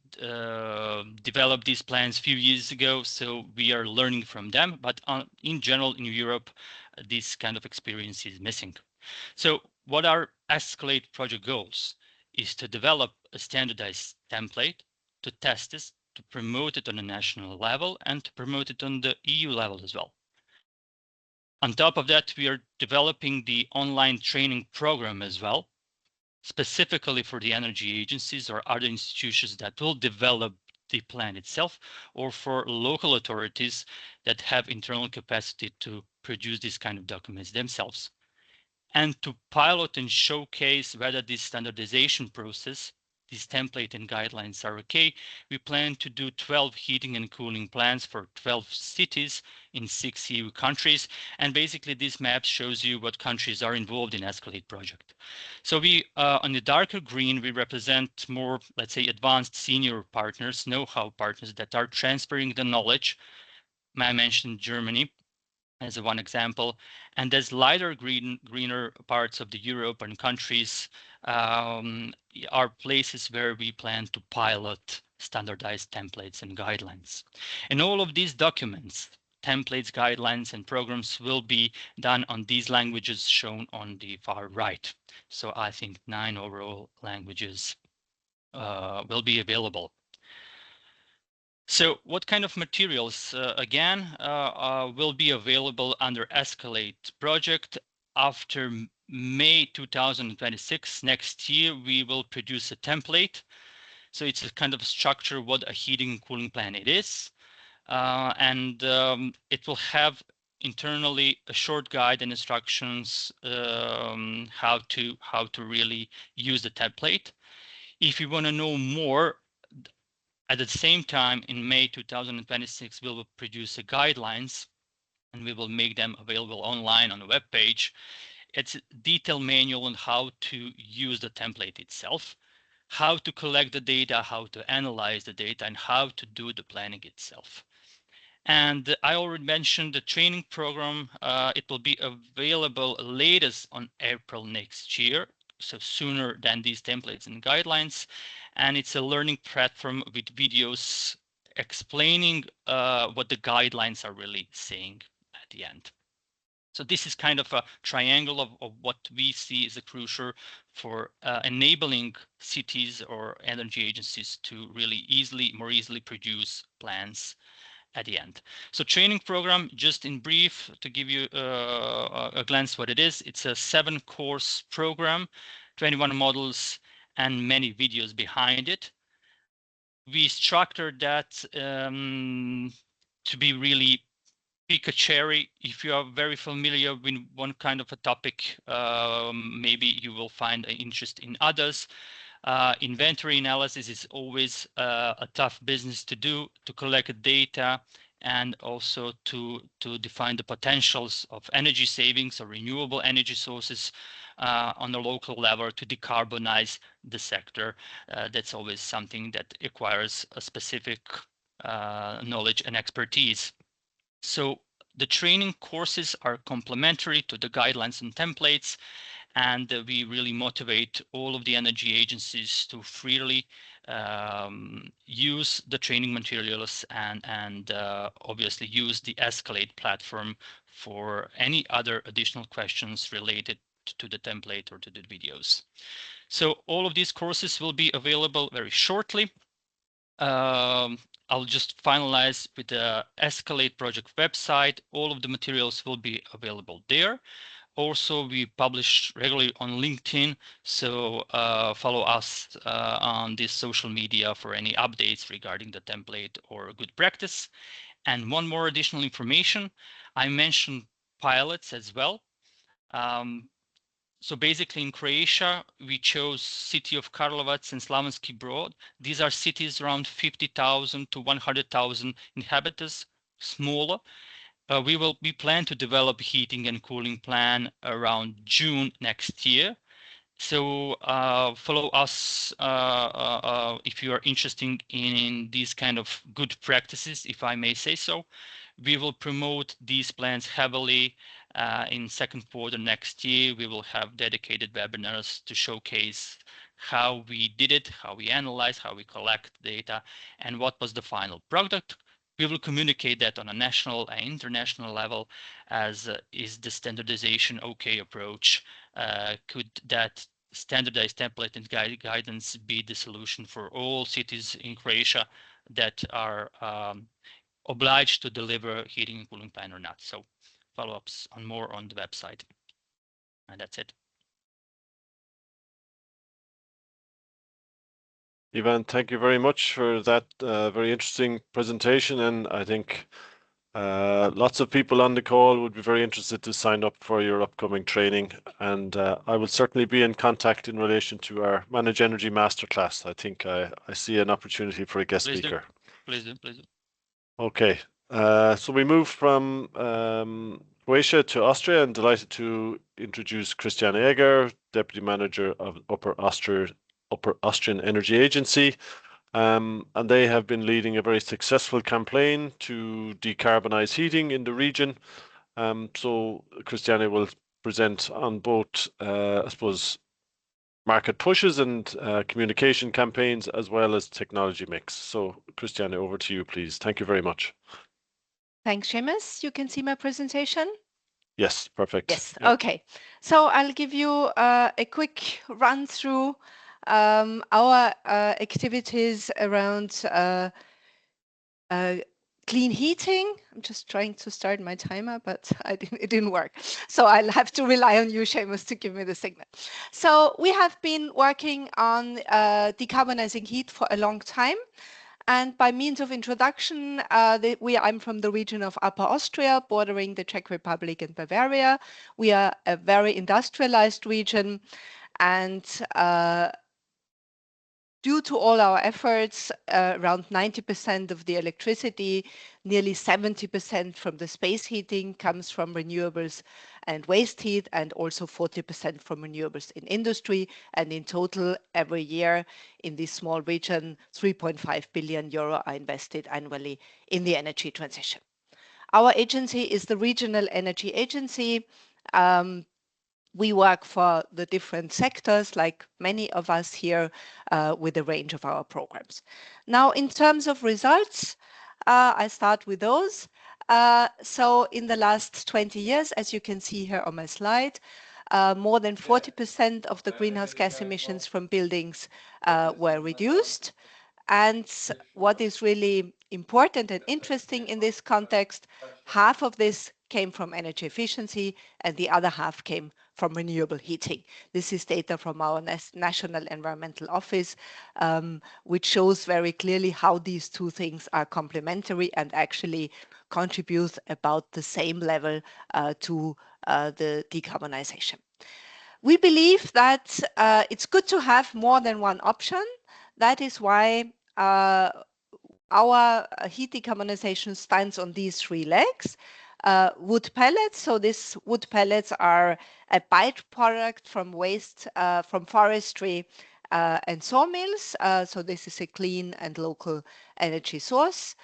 E: developed these plans a few years ago, so we are learning from them. But in general, in Europe, this kind of experience is missing. So what are Escalate project goals? Is to develop a standardized template, to test this, to promote it on a national level, and to promote it on the EU level as well. On top of that, we are developing the online training program as well, specifically for the energy agencies or other institutions that will develop the plan itself, or for local authorities that have internal capacity to produce this kind of documents themselves. And to pilot and showcase whether this standardization process, this template and guidelines are okay, we plan to do 12 heating and cooling plans for 12 cities in 6 EU countries. And basically this map shows you what countries are involved in Escalate project. So we, on the darker green, we represent more, let's say, advanced senior partners, know-how partners that are transferring the knowledge. I mentioned Germany as one example, and there's lighter greener parts of the Europe and countries are places where we plan to pilot standardized templates and guidelines. And all of these documents, templates, guidelines, and programs will be done on these languages shown on the far right. So I think 9 overall languages will be available. So what kind of materials, again, will be available under Escalate project after May 2026? Next year, we will produce a template. So it's a kind of structure what a heating and cooling plan it is. And it will have internally a short guide and instructions how to really use the template. If you want to know more, at the same time, in May 2026, we will produce a guidelines and we will make them available online on the web page. It's a detailed manual on how to use the template itself, how to collect the data, how to analyze the data, and how to do the planning itself. And I already mentioned the training program. It will be available latest on April next year, so sooner than these templates and guidelines. And it's a learning platform with videos explaining what the guidelines are really saying at the end. So this is kind of a triangle of what we see as a crucial for enabling cities or energy agencies to really more easily produce plans at the end. So training program, just in brief, to give you a glance what it is. It's a 7-course program, 21 models, and many videos behind it. We structured that to be really pick a cherry. If you are very familiar with one kind of a topic, maybe you will find an interest in others. Inventory analysis is always a tough business to do, to collect data and also to define the potentials of energy savings or renewable energy sources on the local level to decarbonize the sector. That's always something that requires a specific knowledge and expertise. So the training courses are complementary to the guidelines and templates, and we really motivate all of the energy agencies to freely use the training materials and obviously use the Escalate platform for any other additional questions related to the template or to the videos. So all of these courses will be available very shortly. I'll just finalize with the Escalate project website. All of the materials will be available there. Also, we publish regularly on LinkedIn, so follow us on this social media for any updates regarding the template or good practice. And one more additional information, I mentioned pilots as well. So basically in Croatia, we chose city of Karlovac and Slavonski Brod. These are cities around 50,000 to 100,000 inhabitants, smaller. We plan to develop a heating and cooling plan around June next year. So follow us if you are interested in these kind of good practices, if I may say so. We will promote these plans heavily in second quarter next year. We will have dedicated webinars to showcase how we did it, how we analyze, how we collect data, and what was the final product. We will communicate that on a national and international level, as is the standardization OK approach. Could that standardized template and guidance be the solution for all cities in Croatia that are obliged to deliver heating and cooling plan or not? So follow-ups on more on the website. And that's it.
A: Ivan, thank you very much for that very interesting presentation. And I think lots of people on the call would be very interested to sign up for your upcoming training. And I will certainly be in contact in relation to our Manage Energy Masterclass. I think I see an opportunity for a guest speaker.
E: Please do.
A: Okay, so we move from Croatia to Austria, and delighted to introduce Christiane Eger, Deputy Manager of Upper Austrian Energy Agency. And they have been leading a very successful campaign to decarbonize heating in the region. So Christiane will present on both, I suppose, market pushes and communication campaigns, as well as technology mix. So Christiane, over to you, please. Thank you very much.
F: Thanks, Seamus. You can see my presentation?
A: Yes, perfect.
F: Yes, yep. Okay. So I'll give you a quick run through our activities around clean heating. I'm just trying to start my timer, but it didn't work. So I'll have to rely on you, Seamus, to give me the signal. So we have been working on decarbonizing heat for a long time. And by means of introduction, I'm from the region of Upper Austria, bordering the Czech Republic and Bavaria. We are a very industrialized region, and due to all our efforts, around 90% of the electricity, nearly 70% from the space heating comes from renewables and waste heat, and also 40% from renewables in industry. And in total, every year in this small region, 3.5 billion euro are invested annually in the energy transition. Our agency is the Regional Energy Agency. We work for the different sectors, like many of us here, with a range of our programs. Now, in terms of results, I start with those. So in the last 20 years, as you can see here on my slide, more than 40% of the greenhouse gas emissions from buildings were reduced. And what is really important and interesting in this context, half of this came from energy efficiency and the other half came from renewable heating. This is data from our National Environmental Office, which shows very clearly how these two things are complementary and actually contribute about the same level to the decarbonization. We believe that it's good to have more than one option. That is why our heat decarbonization stands on these three legs. Wood pellets. So these wood pellets are a byproduct from waste from forestry and sawmills. So this is a clean and local energy source.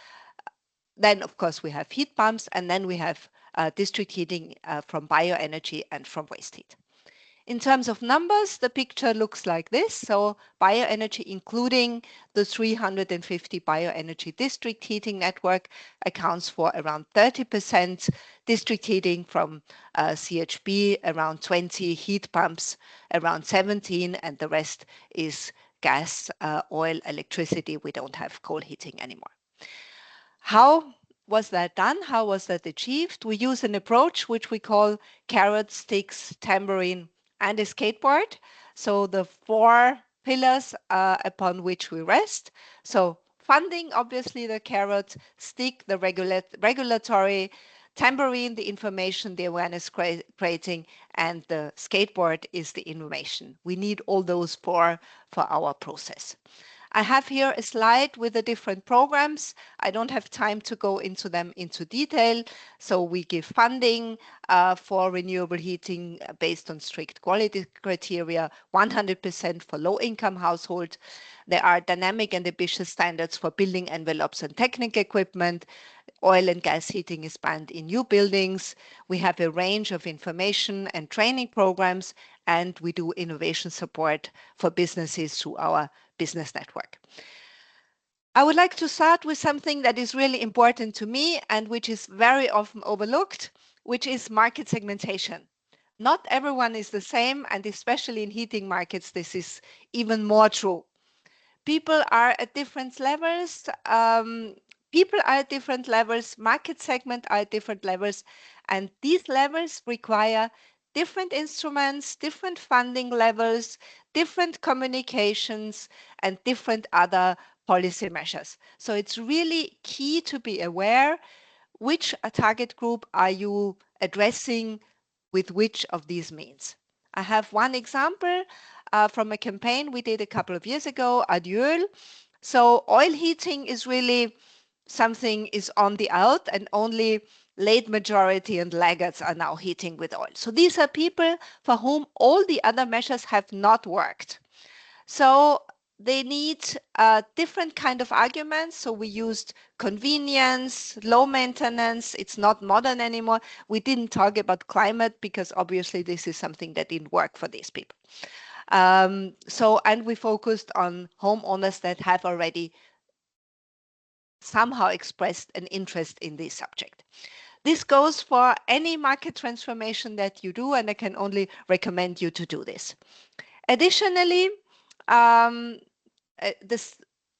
F: Then, of course, we have heat pumps, and then we have district heating from bioenergy and from waste heat. In terms of numbers, the picture looks like this. So bioenergy, including the 350 bioenergy district heating network, accounts for around 30%, district heating from CHP around 20, heat pumps around 17, and the rest is gas, oil, electricity. We don't have coal heating anymore. How was that done? How was that achieved? We use an approach which we call carrot, sticks, tambourine, and a skateboard. So the four pillars upon which we rest. So funding, obviously the carrot, stick, the regulatory, tambourine, the information, the awareness creating, and the skateboard is the innovation. We need all those four for our process. I have here a slide with the different programs. I don't have time to go into them into detail. So we give funding for renewable heating based on strict quality criteria, 100% for low-income households. There are dynamic and ambitious standards for building envelopes and technical equipment. Oil and gas heating is banned in new buildings. We have a range of information and training programs, and we do innovation support for businesses through our business network. I would like to start with something that is really important to me and which is very often overlooked, which is market segmentation. Not everyone is the same, and especially in heating markets, this is even more true. People are at different levels. Market segment are at different levels, and these levels require different instruments, different funding levels, different communications, and different other policy measures. So it's really key to be aware which target group are you addressing with which of these means. I have one example from a campaign we did a couple of years ago, Adieu. So oil heating is really something is on the out, and only late majority and laggards are now heating with oil. So these are people for whom all the other measures have not worked. So they need different kind of arguments. So we used convenience, low maintenance. It's not modern anymore. We didn't talk about climate because obviously this is something that didn't work for these people. And we focused on homeowners that have already somehow expressed an interest in this subject. This goes for any market transformation that you do, and I can only recommend you to do this. Additionally, the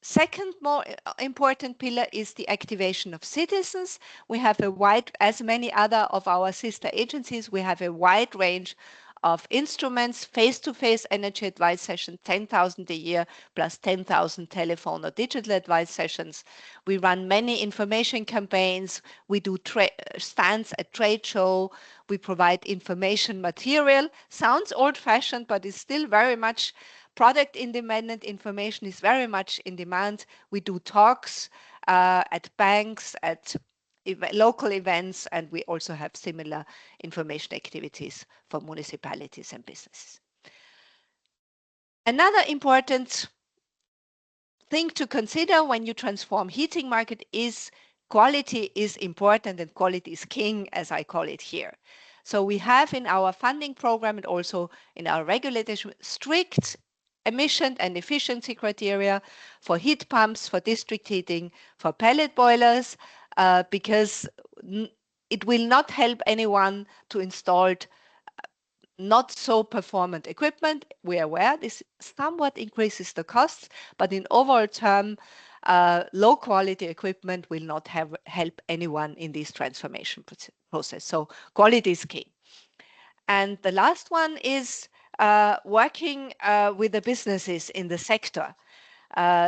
F: second more important pillar is the activation of citizens. We have a wide, as many other of our sister agencies, we have a wide range of instruments, face-to-face energy advice sessions, 10,000 a year, plus 10,000 telephone or digital advice sessions. We run many information campaigns. We do stands at trade show. We provide information material. Sounds old-fashioned, but it's still very much product independent. Information is very much in demand. We do talks at banks, at local events, and we also have similar information activities for municipalities and businesses. Another important thing to consider when you transform heating market is quality is important, and quality is king, as I call it here. So we have in our funding program and also in our regulation strict emission and efficiency criteria for heat pumps, for district heating, for pellet boilers, because it will not help anyone to install not so performant equipment. We are aware this somewhat increases the costs, but in overall term, low quality equipment will not help anyone in this transformation process. So quality is key. And the last one is working with the businesses in the sector.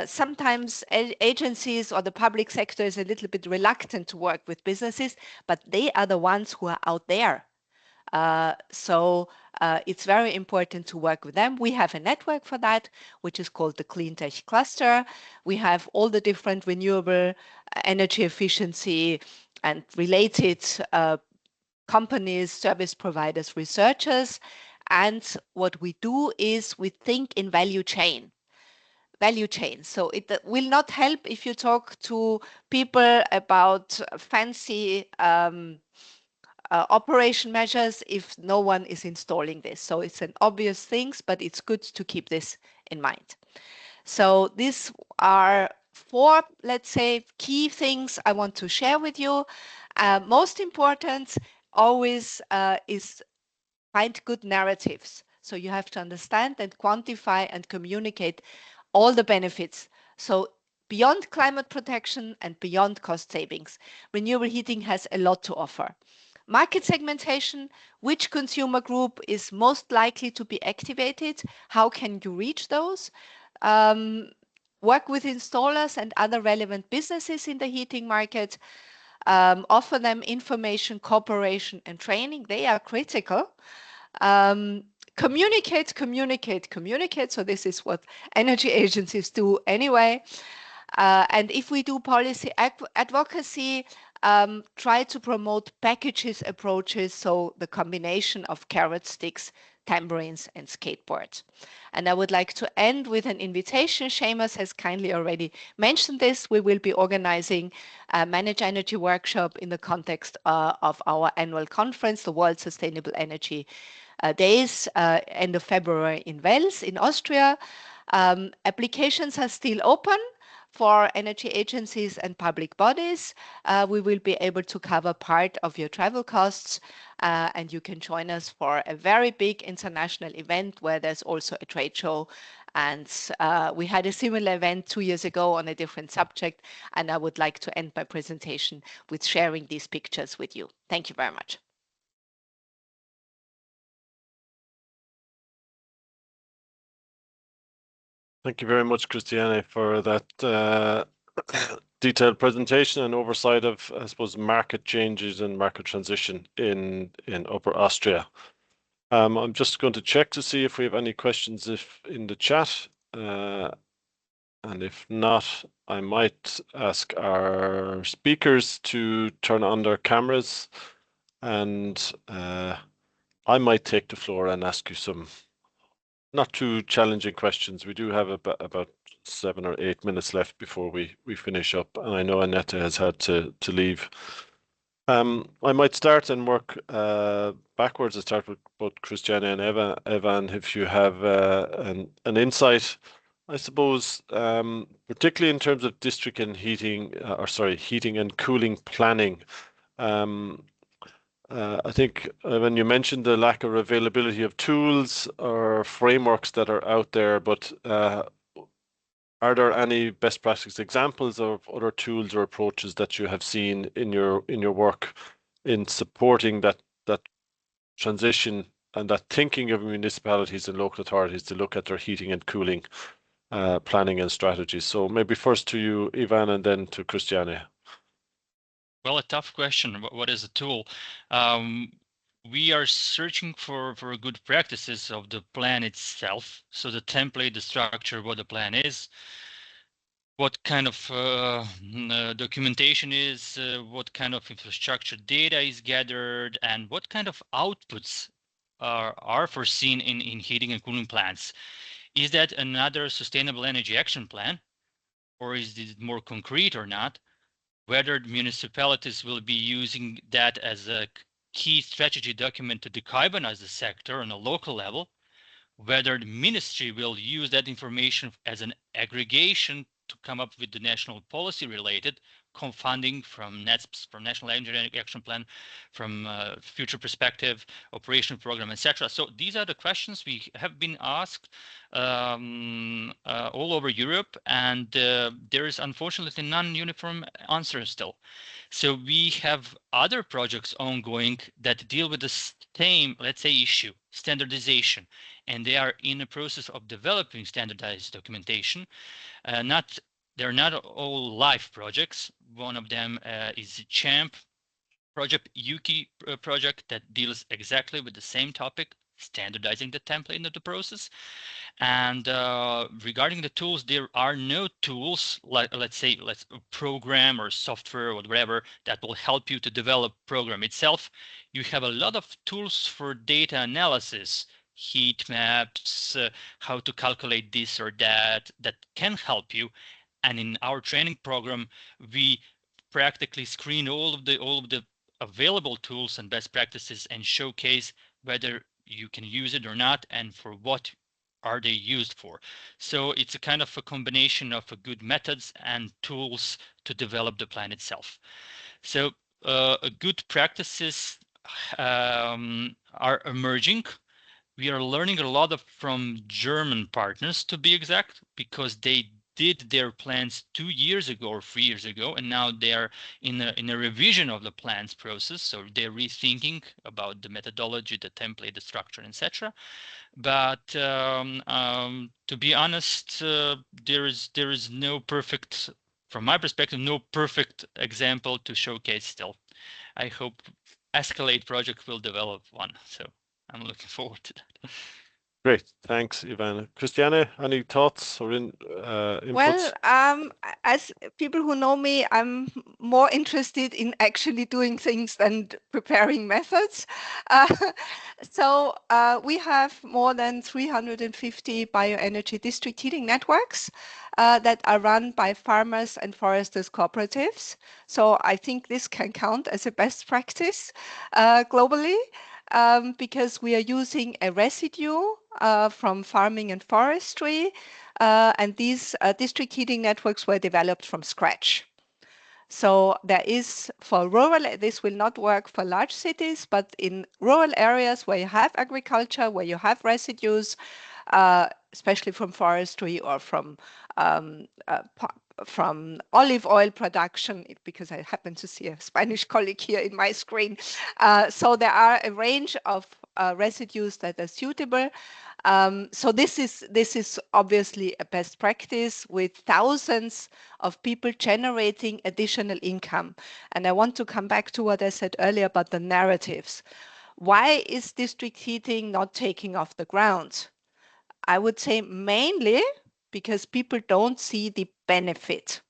F: Sometimes agencies or the public sector is a little bit reluctant to work with businesses, but they are the ones who are out there. So it's very important to work with them. We have a network for that, which is called the Clean Tech Cluster. We have all the different renewable energy efficiency and related companies, service providers, researchers. And what we do is we think in value chain. So it will not help if you talk to people about fancy operation measures if no one is installing this. So it's an obvious thing, but it's good to keep this in mind. So these are 4, let's say, key things I want to share with you. Most important always is find good narratives. So you have to understand and quantify and communicate all the benefits. So beyond climate protection and beyond cost savings, renewable heating has a lot to offer. Market segmentation, which consumer group is most likely to be activated? How can you reach those? Work with installers and other relevant businesses in the heating market. Offer them information, cooperation, and training. They are critical. Communicate. So this is what energy agencies do anyway. And if we do policy advocacy, try to promote packages approaches, so the combination of carrot sticks, tambourines, and skateboards. And I would like to end with an invitation. Seamus has kindly already mentioned this. We will be organizing a Manage Energy workshop in the context of our annual conference, the World Sustainable Energy Days, end of February in Wels in Austria. Applications are still open for energy agencies and public bodies. We will be able to cover part of your travel costs, and you can join us for a very big international event where there's also a trade show. And we had a similar event 2 years ago on a different subject, and I would like to end my presentation with sharing these pictures with you. Thank you very much.
A: Thank you very much, Christiane, for that detailed presentation and oversight of, I suppose, market changes and market transition in Upper Austria. I'm just going to check to see if we have any questions in the chat. And if not, I might ask our speakers to turn on their cameras, and I might take the floor and ask you some not too challenging questions. We do have about 7 or 8 minutes left before we finish up, and I know Annette has had to leave. I might start and work backwards. I start with both Christiane and Eva. Evan, if you have an insight, I suppose, particularly in terms of district and heating, heating and cooling planning. I think when you mentioned the lack of availability of tools or frameworks that are out there, but are there any best practice examples of other tools or approaches that you have seen in your work in supporting that transition and that thinking of municipalities and local authorities to look at their heating and cooling planning and strategies? So maybe first to you, Ivan, and then to Christiane.
E: Well, a tough question. What is a tool? We are searching for good practices of the plan itself. So the template, the structure, what the plan is, what kind of documentation is, what kind of infrastructure data is gathered, and what kind of outputs are foreseen in heating and cooling plants. Is that another sustainable energy action plan, or is it more concrete or not? Whether municipalities will be using that as a key strategy document to decarbonize the sector on a local level, whether the ministry will use that information as an aggregation to come up with the national policy related, funding from NETS, from National Energy Action Plan, from Future Perspective, Operation Program, etc. So these are the questions we have been asked all over Europe, and there is unfortunately non-uniform answer still. So we have other projects ongoing that deal with the same, let's say, issue, standardization, and they are in the process of developing standardized documentation. They're not all live projects. One of them is CHAMP project, Yuki project, that deals exactly with the same topic, standardizing the template of the process. And regarding the tools, there are no tools like, let's program or software or whatever that will help you to develop program itself. You have a lot of tools for data analysis, heat maps, how to calculate this or that can help you. And in our training program, we practically screen all of the available tools and best practices and showcase whether you can use it or not and for what are they used for. So it's a kind of a combination of good methods and tools to develop the plan itself. So good practices are emerging. We are learning a lot from German partners, to be exact, because they did their plans 2 years ago or 3 years ago, and now they're in a revision of the plans process. So they're rethinking about the methodology, the template, the structure, etc. But to be honest, there is no perfect, from my perspective, no perfect example to showcase still. I hope Escalate project will develop one. So I'm looking forward to that.
A: Great, thanks, Ivana. Christiane, any thoughts or inputs?
F: Well, as people who know me, I'm more interested in actually doing things than preparing methods. So we have more than 350 bioenergy district heating networks that are run by farmers and foresters cooperatives. So I think this can count as a best practice globally. Because we are using a residue from farming and forestry, and these district heating networks were developed from scratch. So there is, for rural, this will not work for large cities, but in rural areas where you have agriculture, where you have residues, especially from forestry or from olive oil production, because I happen to see a Spanish colleague here in my screen. So there are a range of residues that are suitable. So this is obviously a best practice with thousands of people generating additional income. And I want to come back to what I said earlier about the narratives. Why is district heating not taking off the ground? I would say mainly because people don't see the benefit.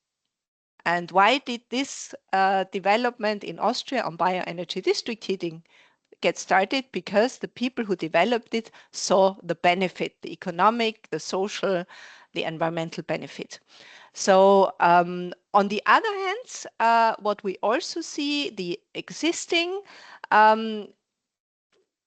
F: And why did this development in Austria on bioenergy district heating get started? Because the people who developed it saw the benefit, the economic, the social, the environmental benefit. So on the other hand, what we also see, the existing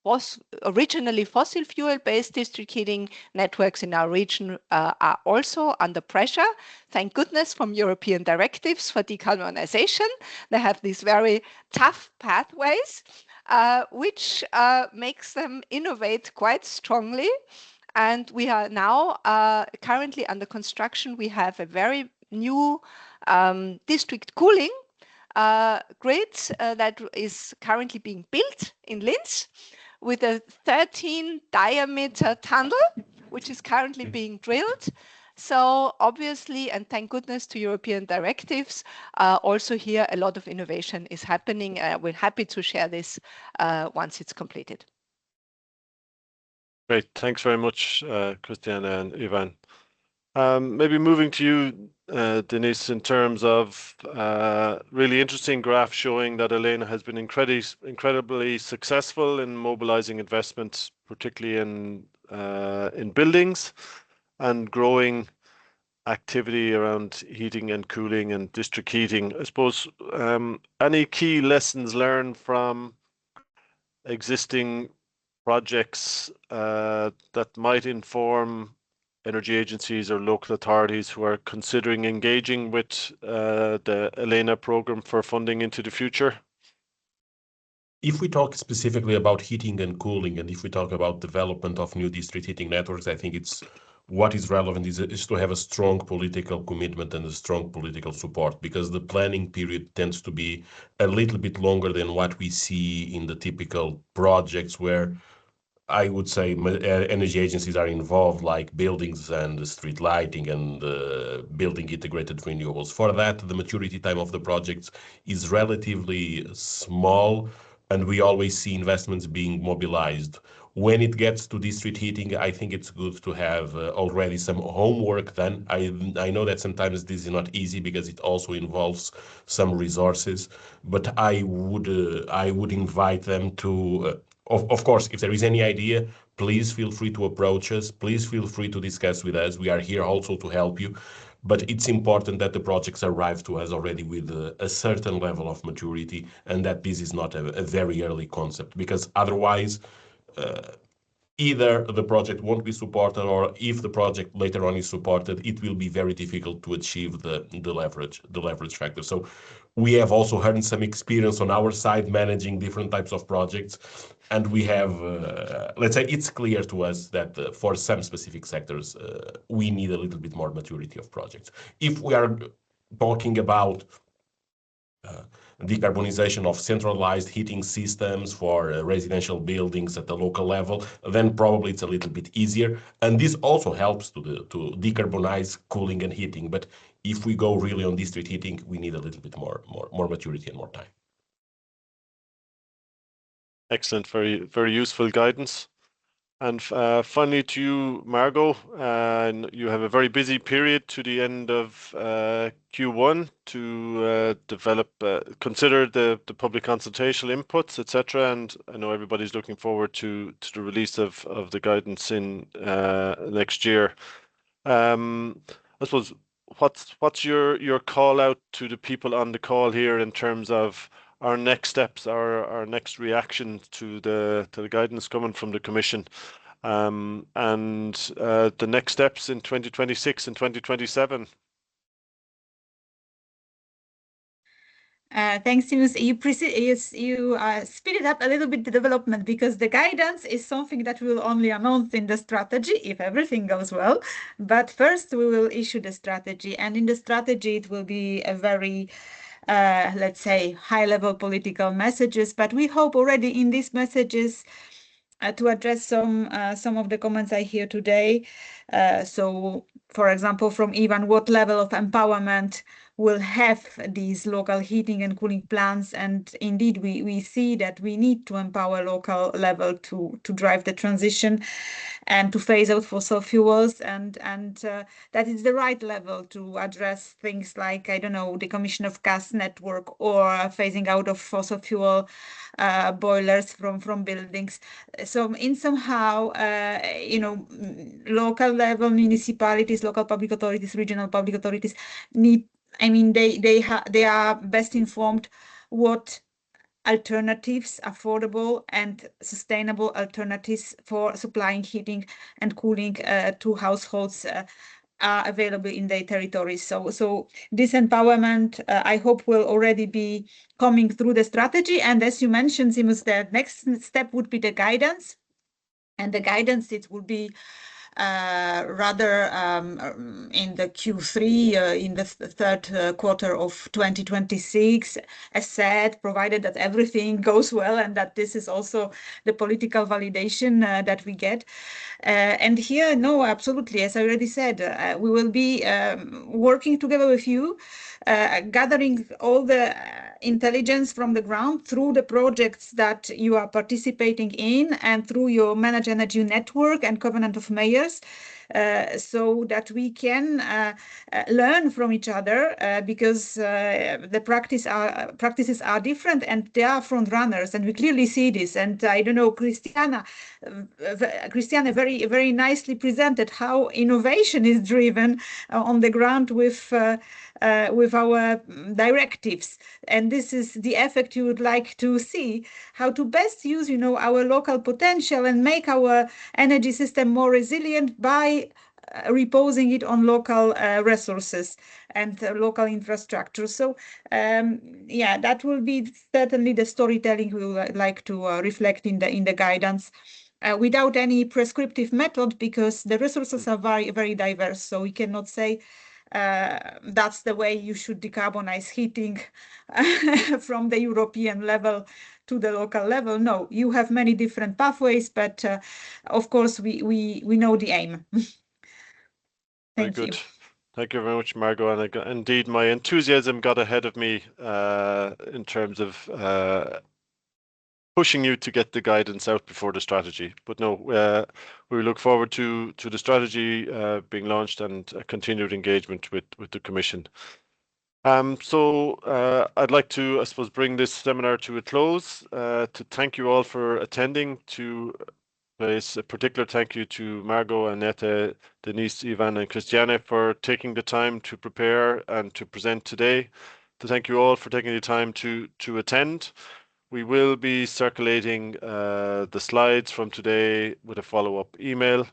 F: was originally fossil fuel-based district heating networks in our region are also under pressure. Thank goodness from European directives for decarbonization. They have these very tough pathways, which makes them innovate quite strongly. And we are now currently under construction. We have a very new district cooling grid that is currently being built in Linz, with a 13 diameter tunnel, which is currently being drilled. So obviously, and thank goodness to European directives, also here a lot of innovation is happening. We're happy to share this once it's completed.
A: Great, thanks very much, Christiane and Ivan. Maybe moving to you, Denise, in terms of really interesting graph showing that Elena has been incredibly successful in mobilizing investments, particularly in buildings, and growing activity around heating and cooling and district heating. I suppose any key lessons learned from existing projects that might inform energy agencies or local authorities who are considering engaging with the ELENA program for funding into the future?
D: If we talk specifically about heating and cooling, and if we talk about development of new district heating networks, I think what is relevant is to have a strong political commitment and a strong political support, because the planning period tends to be a little bit longer than what we see in the typical projects where I would say energy agencies are involved, like buildings and street lighting and building integrated renewables. For that, the maturity time of the projects is relatively small, and we always see investments being mobilized. When it gets to district heating, I think it's good to have already some homework done. I know that sometimes this is not easy because it also involves some resources, but I would invite them to of course, if there is any idea, please feel free to approach us. Please feel free to discuss with us. We are here also to help you. But it's important that the projects arrive to us already with a certain level of maturity, and that this is not a very early concept, because otherwise, either the project won't be supported, or if the project later on is supported, it will be very difficult to achieve the leverage factor. So we have also had some experience on our side managing different types of projects, and we have, let's say, it's clear to us that for some specific sectors, we need a little bit more maturity of projects. If we are talking about decarbonization of centralized heating systems for residential buildings at the local level, then probably it's a little bit easier. And this also helps to decarbonize cooling and heating. But if we go really on district heating, we need a little bit more maturity and more time.
A: Excellent, very useful guidance. And finally, to you, Margot, you have a very busy period to the end of Q1 to consider the public consultation inputs, etc. And I know everybody's looking forward to the release of the guidance in next year. I suppose what's your call out to the people on the call here in terms of our next steps, our next reaction to the guidance coming from the Commission, and the next steps in 2026 and 2027?
B: Thanks, Yunus. You speeded up a little bit the development, because the guidance is something that we will only announce in the strategy if everything goes well. But first, we will issue the strategy, and in the strategy, it will be a very let's say, high-level political messages, but we hope already in these messages to address some of the comments I hear today. So, for example, from Ivan, what level of empowerment will have these local heating and cooling plants? And indeed, we see that we need to empower local level to drive the transition and to phase out fossil fuels, and that is the right level to address things like, I don't know, the decommission of gas network or phasing out of fossil fuel boilers from buildings. So in somehow, local level municipalities, local public authorities, regional public authorities need, I mean, they are best informed what alternatives, affordable and sustainable alternatives for supplying heating and cooling to households are available in their territories. So this empowerment, I hope, will already be coming through the strategy. And as you mentioned, Seamus, the next step would be the guidance. And the guidance, it will be rather in the Q3, in the third quarter of 2026, as said, provided that everything goes well and that this is also the political validation that we get. And here, no, absolutely, as I already said, we will be working together with you, gathering all the intelligence from the ground through the projects that you are participating in and through your ManagEnergy network and Covenant of Mayors, so that we can learn from each other, because the practices are different and they are front runners, and we clearly see this. And I don't know, Christiane very, very nicely presented how innovation is driven on the ground with our directives, and this is the effect you would like to see, how to best use, our local potential and make our energy system more resilient by reposing it on local resources and local infrastructure. So yeah, that will be certainly the storytelling we would like to reflect in the guidance. Without any prescriptive method, because the resources are very, very diverse. So we cannot say that's the way you should decarbonize heating from the European level to the local level. No, you have many different pathways, but of course we know the aim.
A: Very good. Thank you very much, Margot. And indeed, my enthusiasm got ahead of me in terms of pushing you to get the guidance out before the strategy. But no, we look forward to the strategy being launched and a continued engagement with the Commission. So I'd like to, I suppose, bring this seminar to a close. To thank you all for attending. To place a particular thank you to Margot, Annette, Denise, Ivan, and Christiane for taking the time to prepare and to present today. To thank you all for taking the time to attend. We will be circulating the slides from today with a follow-up email.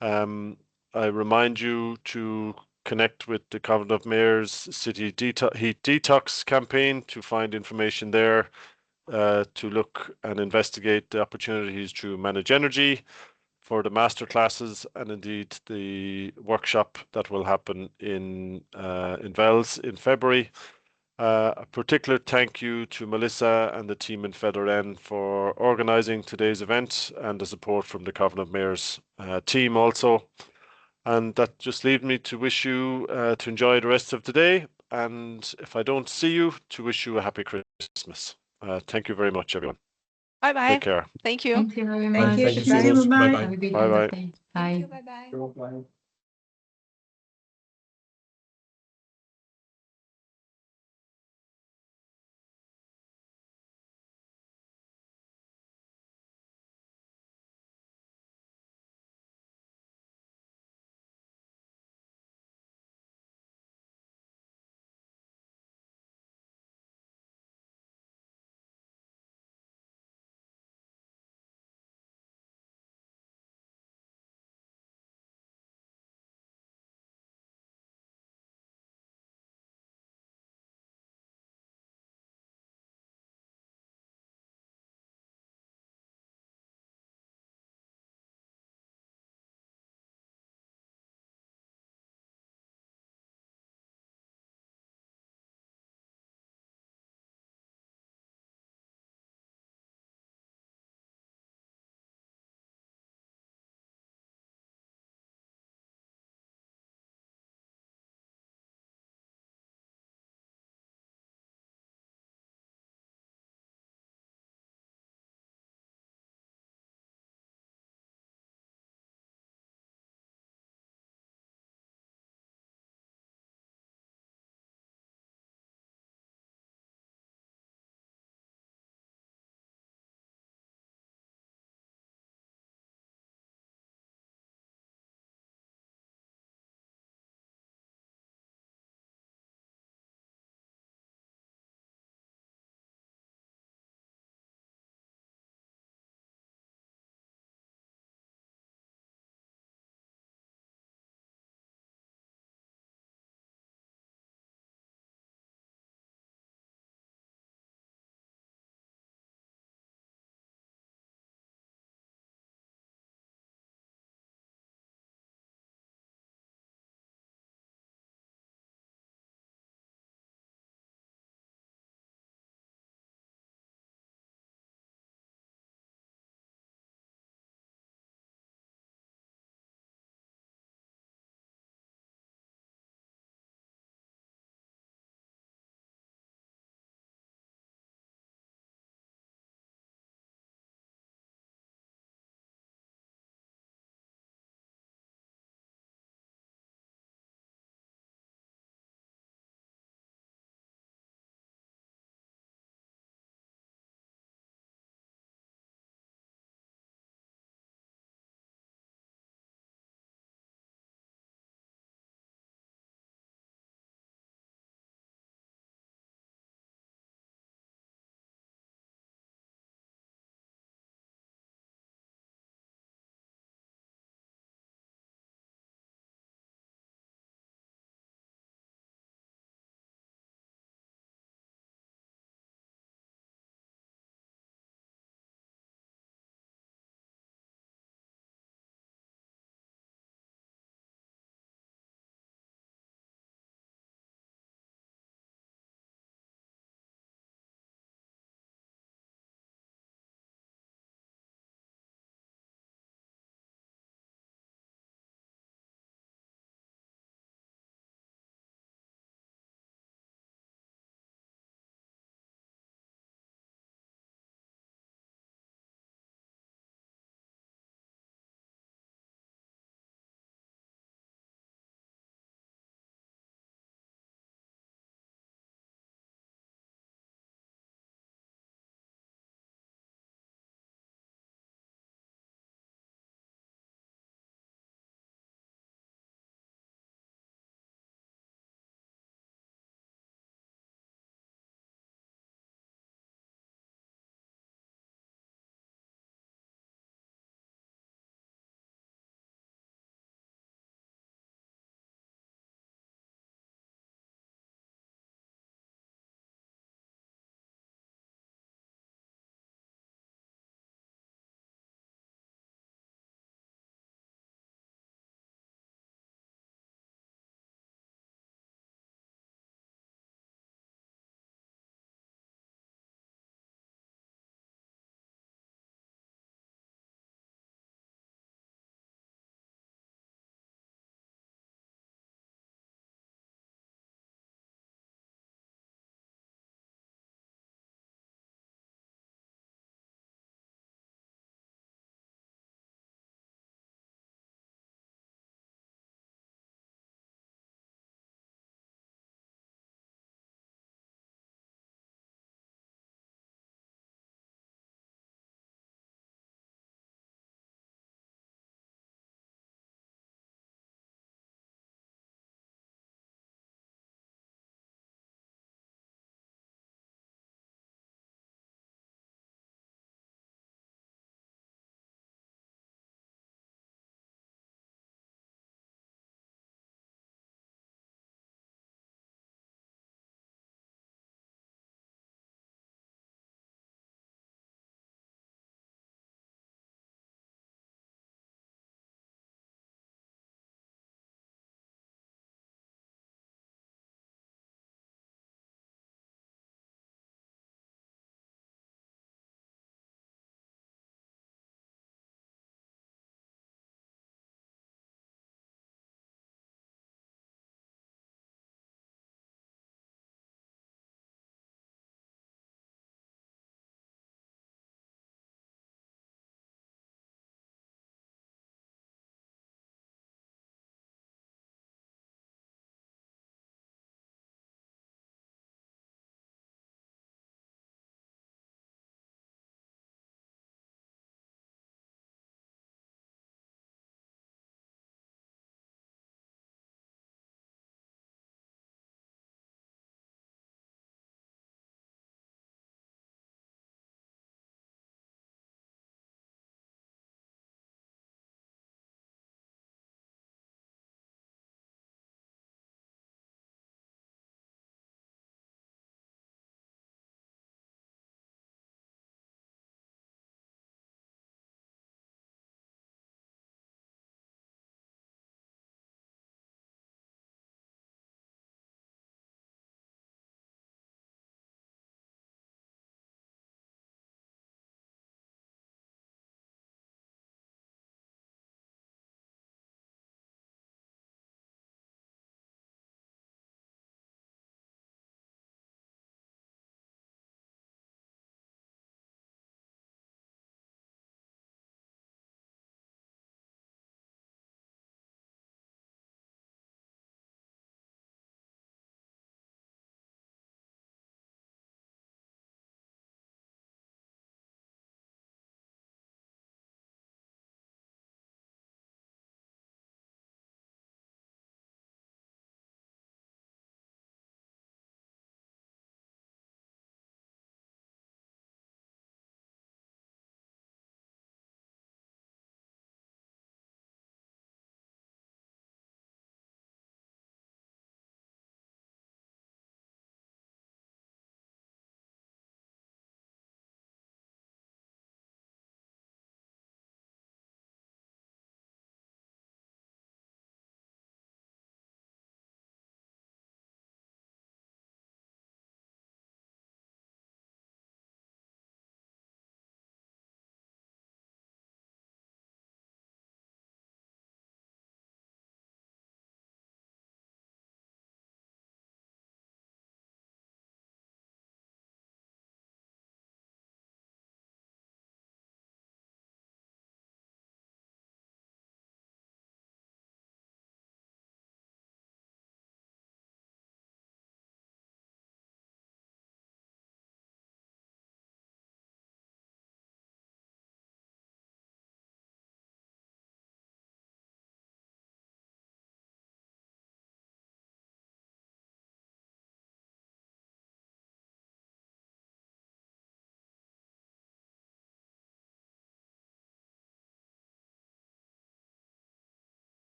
A: I remind you to connect with the Covenant of Mayors City Heat Detox campaign to find information there, to look and investigate the opportunities through ManagEnergy for the master classes and indeed the workshop that will happen in Wels in February. A particular thank you to Melissa and the team in Federen for organising today's event and the support from the Covenant of Mayors team also. And that just leaves me to wish you to enjoy the rest of the day. And if I don't see you, to wish you a happy Christmas. Thank you very much, everyone.
F: Bye-bye.
A: Take care.
F: Thank you.
G: Thank you very much.
B: Thank you.
D: Thank you so much.
B: Bye-bye.
D: Bye-bye.
G: Have a good
A: Bye-bye.
G: day.
F: Thank you.
G: Bye.
F: Bye-bye.